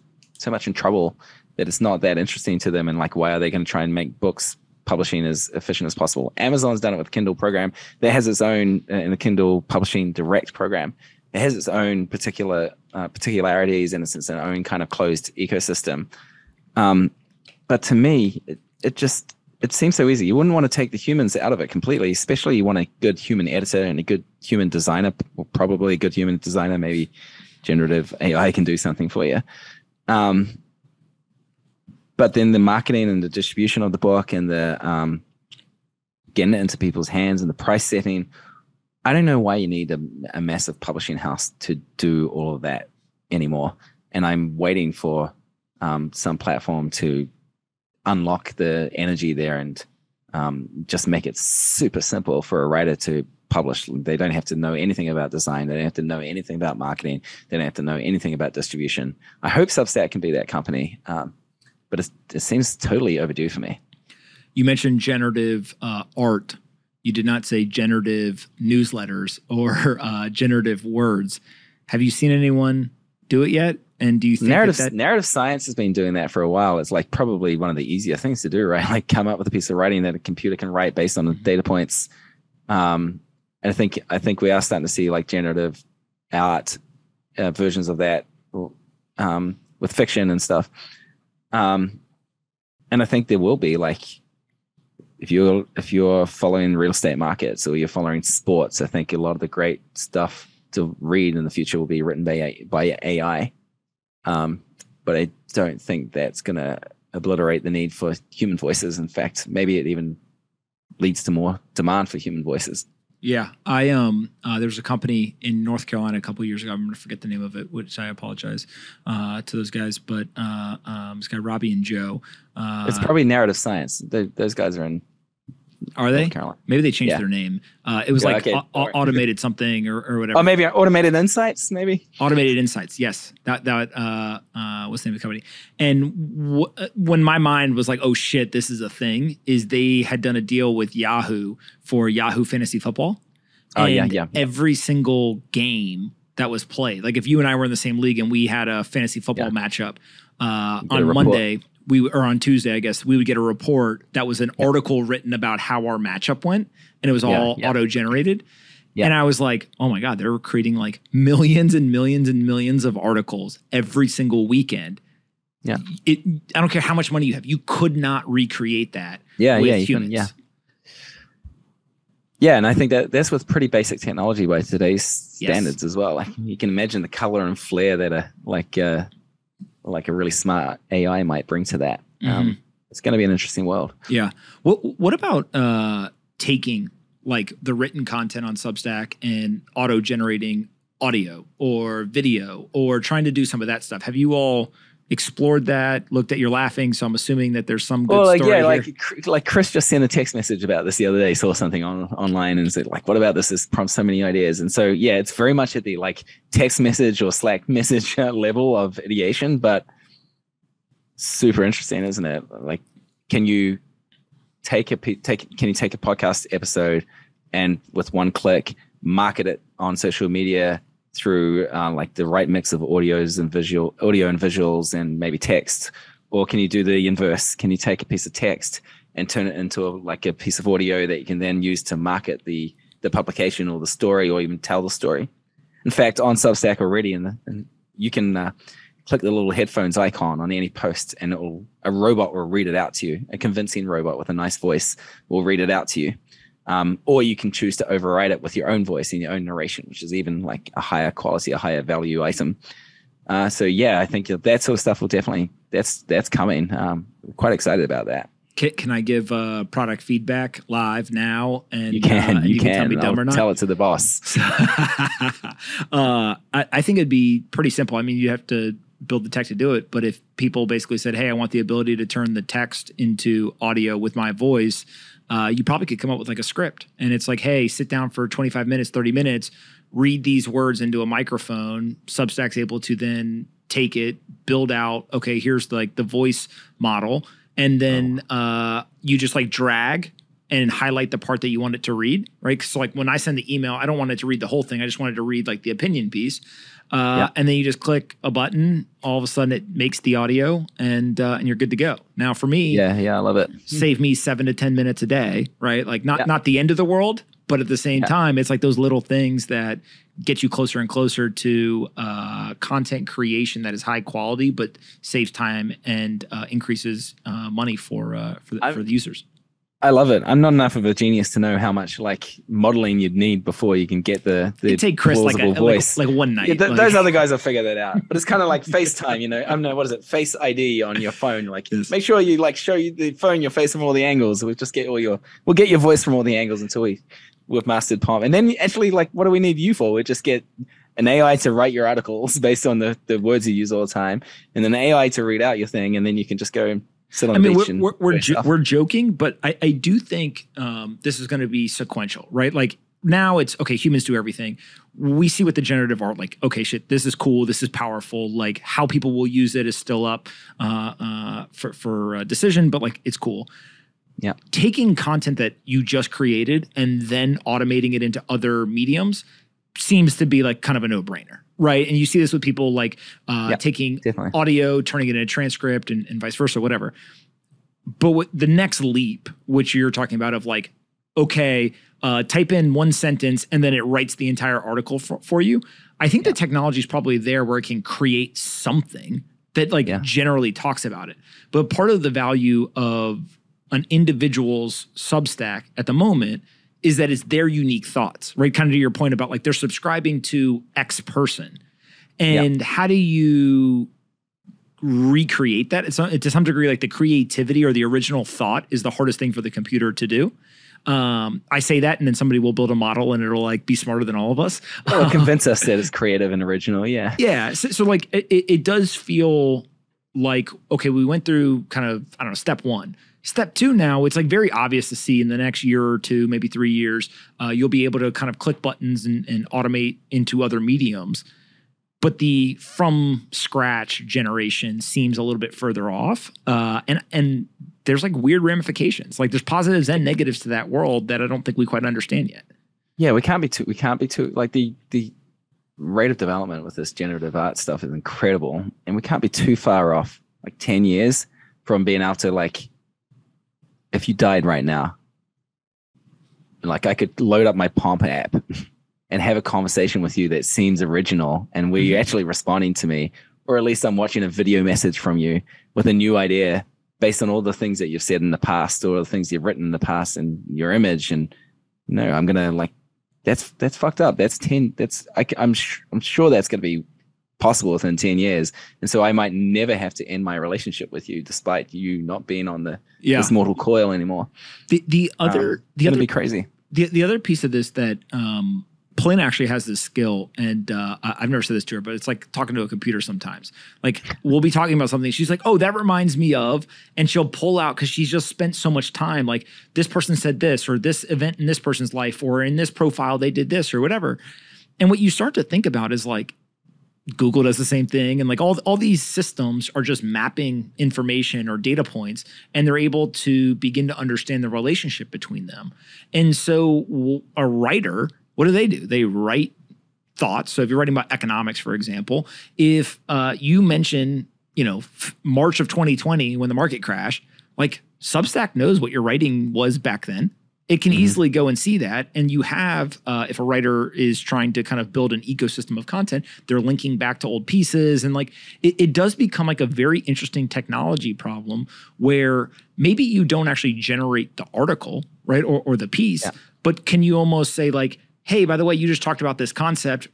much in trouble that it's not that interesting to them. And like, why are they going to try and make books publishing as efficient as possible? Amazon's done it with Kindle program. That has its own, in the Kindle Publishing Direct program, it has its own particularities, and it's its own kind of closed ecosystem. But to me, it seems so easy. You wouldn't want to take the humans out of it completely, especially you want a good human editor and a good human designer, or probably a good human designer. Maybe generative AI can do something for you. But then the marketing and the distribution of the book and the getting it into people's hands and the price setting, I don't know why you need a massive publishing house to do all of that anymore. And I'm waiting for some platform to unlock the energy there and just make it super simple for a writer to publish. They don't have to know anything about design. They don't have to know anything about marketing. They don't have to know anything about distribution. I hope Substack can be that company, but it seems totally overdue for me. You mentioned generative art You did not say generative newsletters or generative words. Have you seen anyone do it yet? And do you think narrative science has been doing that for a while? It's like probably one of the easier things to do, right? Like come up with a piece of writing that a computer can write based on the data points. And I think we are starting to see like generative art versions of that with fiction and stuff. And I think there will be like if you're following real estate markets or you're following sports, I think a lot of the great stuff to read in the future will be written by AI. But I don't think that's going to obliterate the need for human voices. In fact, maybe it even leads to more demand for human voices. Yeah, there was a company in North Carolina a couple of years ago. I'm going to forget the name of it, which I apologize to those guys. But this guy Robbie and Joe. It's probably narrative science. Those guys are in. Are they? North Carolina. Maybe they changed their name. It was automated something or whatever. Oh, maybe automated insights. Maybe automated insights. Yes, that what's the name of the company? And when my mind was like, "Oh shit, this is a thing," is they had done a deal with Yahoo for Yahoo Fantasy Football. Oh yeah. Every single game that was played, like if you and I were in the same league and we had a fantasy football matchup on Monday. On Tuesday, I guess, we would get a report that was an article written about how our matchup went, and it was all auto-generated. Yeah. And I was like, oh my God, they're creating like millions and millions and millions of articles every single weekend. Yeah. I don't care how much money you have. You could not recreate that with humans. Yeah, and I think that's with pretty basic technology by today's standards as well. Like you can imagine the color and flair that are like a really smart AI might bring to that. It's going to be an interesting world. Yeah. What about taking like the written content on Substack and auto-generating audio or video or trying to do some of that stuff? Have you all explored that, looked at, you're laughing, so I'm assuming that there's some good story here. Like Chris just sent a text message about this the other day, saw something online and said like, what about this? This prompts so many ideas. And so, yeah, it's very much at the like text message or Slack message level of ideation, but super interesting, isn't it? Like, can you take a podcast episode and with one click market it on social media through like the right mix of audio and visuals and maybe text? Or can you do the inverse? Can you take a piece of text and turn it into a piece of audio that you can then use to market the publication or the story or even tell the story? In fact, on Substack already, and you can click the little headphones icon on any post and a robot will read it out to you. A convincing robot with a nice voice will read it out to you. Or you can choose to override it with your own voice and your own narration, which is even like a higher quality, a higher value item. So yeah, I think that sort of stuff will definitely, that's coming. I'm quite excited about that. Can I give product feedback live now? And you can tell me dumb or not? Tell it to the boss. I think it'd be pretty simple. I mean, you have to build the tech to do it. But if people basically said, hey, I want the ability to turn the text into audio with my voice, you probably could come up with like a script. And it's like, hey, sit down for 25 minutes, 30 minutes, read these words into a microphone. Substack's able to then take it, build out, okay, here's like the voice model. And then you just like drag and highlight the part that you want it to read, right? So like when I send the email, I don't want it to read the whole thing. I just wanted to read like the opinion piece. And then you just click a button. All of a sudden it makes the audio and you're good to go. Now for me, I love it. Save me 7 to 10 minutes a day, right? Like not the end of the world, but at the same time, it's like those little things that get you closer and closer to content creation that is high quality, but saves time and increases money for the users. I love it. I'm not enough of a genius to know how much like modeling you'd need before you can get the take Chris plausible voice. Like one night. Yeah, those other guys will figure that out. But it's kind of like FaceTime, you know. I don't know, what is it? Face ID on your phone. Like make sure you like show you the phone your face from all the angles. We'll get your voice from all the angles until we've mastered Pomp. And then actually, like, what do we need you for? We just get an AI to write your articles based on the words you use all the time, and then an AI to read out your thing, and then you can just go sit on the beach. We're joking, but I do think this is going to be sequential, right? Like now it's okay. Humans do everything. We see with the generative art, like, okay, shit, this is cool. This is powerful. Like how people will use it is still up for decision, but like it's cool. Yeah. Taking content that you just created and then automating it into other mediums seems to be like kind of a no-brainer, right? And you see this with people like taking definitely. audio, turning it into a transcript and vice versa, whatever. But what the next leap, which you're talking about of like, okay, type in one sentence and then it writes the entire article for you. I think the technology is probably there where it can create something that like generally talks about it. But part of the value of an individual's Substack at the moment is that it's their unique thoughts, right? Kind of to your point about like they're subscribing to X person. And how do you recreate that? It's to some degree like the creativity or the original thought is the hardest thing for the computer to do. I say that and then somebody will build a model and it'll like be smarter than all of us. It'll convince us that it's creative and original. Yeah. Yeah. So like it does feel like, okay, we went through kind of, I don't know, step one. Step two now, it's like very obvious to see in the next year or two, maybe 3 years, you'll be able to kind of click buttons and automate into other mediums. But the from scratch generation seems a little bit further off. And there's like weird ramifications. Like there's positives and negatives to that world that I don't think we quite understand yet. Yeah, we can't be too like the rate of development with this generative art stuff is incredible. And we can't be too far off, like 10 years from being able to like, if you died right now, like I could load up my Pomp app and have a conversation with you that seems original and where you're actually responding to me, or at least I'm watching a video message from you with a new idea based on all the things that you've said in the past or the things you've written in the past and your image. And no, I'm going to like, that's fucked up. I'm sure that's going to be possible within 10 years. And so I might never have to end my relationship with you despite you not being on this mortal coil anymore. The other be crazy. The other piece of this that Plin actually has this skill, and I've never said this to her, but it's like talking to a computer sometimes. Like we'll be talking about something. She's like, oh, that reminds me of, and she'll pull out because she's just spent so much time. Like this person said this, or this event in this person's life, or in this profile, they did this or whatever. And what you start to think about is like, Google does the same thing. And like all these systems are just mapping information or data points, and they're able to begin to understand the relationship between them. And so a writer, what do? They write thoughts. So if you're writing about economics, for example, if you mention, March of 2020 when the market crashed, like Substack knows what your writing was back then. It can easily go and see that. And you have, if a writer is trying to kind of build an ecosystem of content, they're linking back to old pieces. And like, it does become like a very interesting technology problem where maybe you don't actually generate the article, right? Or the piece, but can you almost say like, hey, by the way, you just talked about this concept,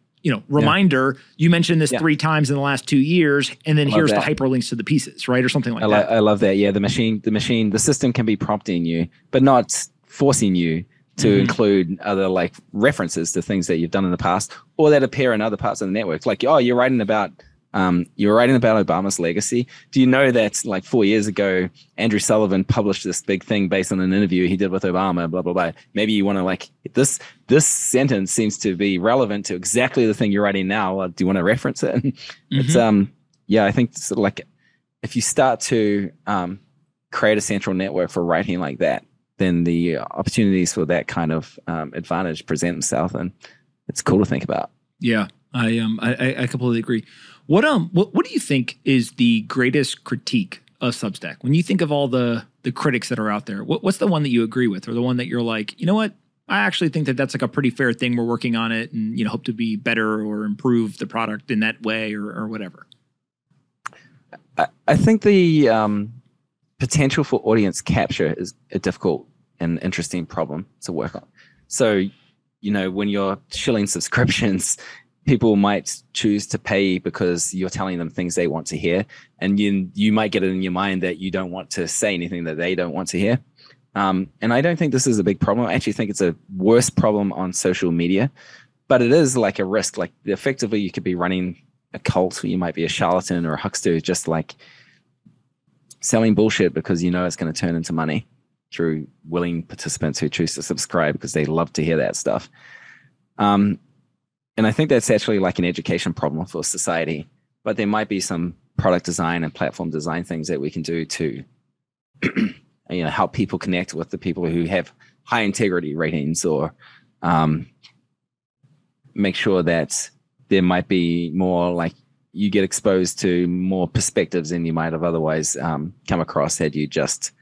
reminder, you mentioned this 3 times in the last 2 years, and then here's the hyperlinks to the pieces, right? Or something like that. I love that. Yeah. The system can be prompting you, but not forcing you to include other like references to things that you've done in the past or that appear in other parts of the network. Like, oh, you're writing about Obama's legacy. Do you know that like 4 years ago, Andrew Sullivan published this big thing based on an interview he did with Obama, blah, blah, blah. Maybe you want to like, this sentence seems to be relevant to exactly the thing you're writing now. Do you want to reference it? It's, I think sort of like if you start to create a central network for writing like that, then the opportunities for that kind of advantage present themselves, and it's cool to think about. Yeah, I completely agree. What do you think is the greatest critique of Substack? When you think of all the critics that are out there, what's the one that you agree with, or the one that you're like, you know what? I actually think that that's like a pretty fair thing. We're working on it, and hope to be better or improve the product in that way, or whatever. I think the potential for audience capture is a difficult and interesting problem to work on. So, when you're shilling subscriptions, people might choose to pay because you're telling them things they want to hear. And you might get it in your mind that you don't want to say anything that they don't want to hear. And I don't think this is a big problem. I actually think it's a worse problem on social media, but it is like a risk. Like effectively you could be running a cult, or you might be a charlatan or a huckster, just like selling bullshit because it's going to turn into money through willing participants who choose to subscribe because they love to hear that stuff. And I think that's actually like an education problem for society, but there might be some product design and platform design things that we can do to help people connect with the people who have high integrity ratings, or make sure that there might be more, like, you get exposed to more perspectives than you might have otherwise come across had you just,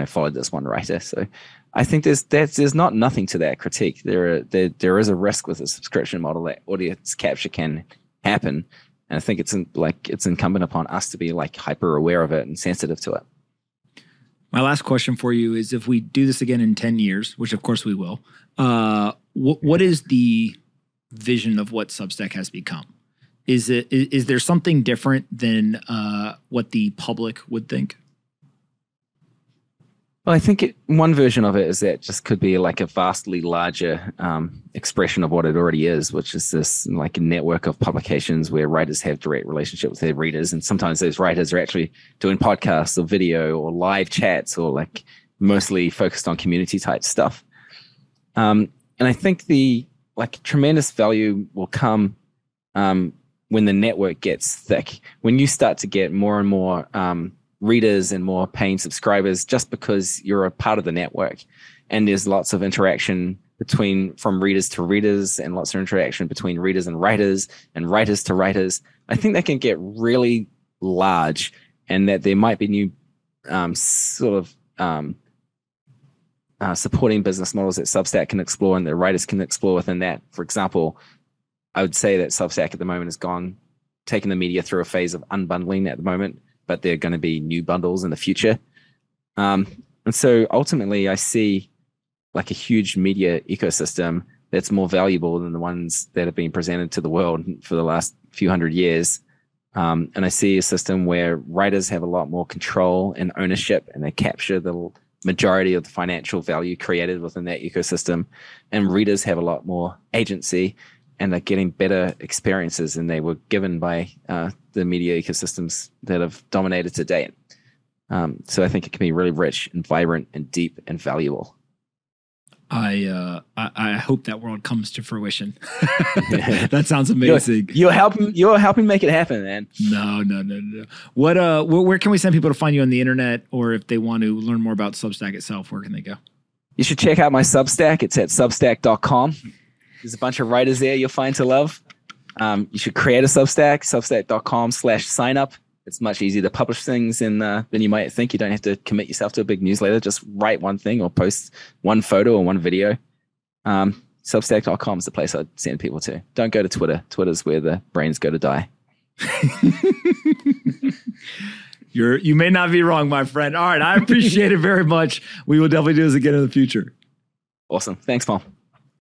followed this one writer. So I think there's not nothing to that critique. There is a risk with a subscription model that audience capture can happen. And I think it's incumbent upon us to be like hyper aware of it and sensitive to it. My last question for you is, if we do this again in 10 years, which of course we will, what is the vision of what Substack has become? Is there something different than what the public would think? Well, I think one version of it is that just could be like a vastly larger expression of what it already is, which is this like a network of publications where writers have direct relationship with their readers. And sometimes those writers are actually doing podcasts or video or live chats, or like mostly focused on community type stuff. And I think the tremendous value will come when the network gets thick, when you start to get more and more readers and more paying subscribers, just because you're a part of the network, and there's lots of interaction from readers to readers, and lots of interaction between readers and writers to writers. I think that can get really large, and that there might be new supporting business models that Substack can explore and that writers can explore within that. For example, I would say that Substack at the moment has taken the media through a phase of unbundling at the moment, but there are going to be new bundles in the future. And so ultimately I see like a huge media ecosystem that's more valuable than the ones that have been presented to the world for the last few hundred years. And I see a system where writers have a lot more control and ownership, and they capture the majority of the financial value created within that ecosystem. And readers have a lot more agency, and they're getting better experiences than they were given by the media ecosystems that have dominated to date. So I think it can be really rich and vibrant and deep and valuable. I hope that world comes to fruition. That sounds amazing. You're helping make it happen, man. No. Where can we send people to find you on the internet, or if they want to learn more about Substack itself, where can they go? You should check out my Substack. It's at substack.com. There's a bunch of writers there you'll find to love. You should create a Substack, substack.com/signup. It's much easier to publish things than you might think. You don't have to commit yourself to a big newsletter. Just write one thing or post one photo or one video. Substack.com is the place I'd send people to. Don't go to Twitter. Twitter's where the brains go to die. You may not be wrong, my friend. All right, I appreciate it very much. We will definitely do this again in the future. Awesome. Thanks, Paul.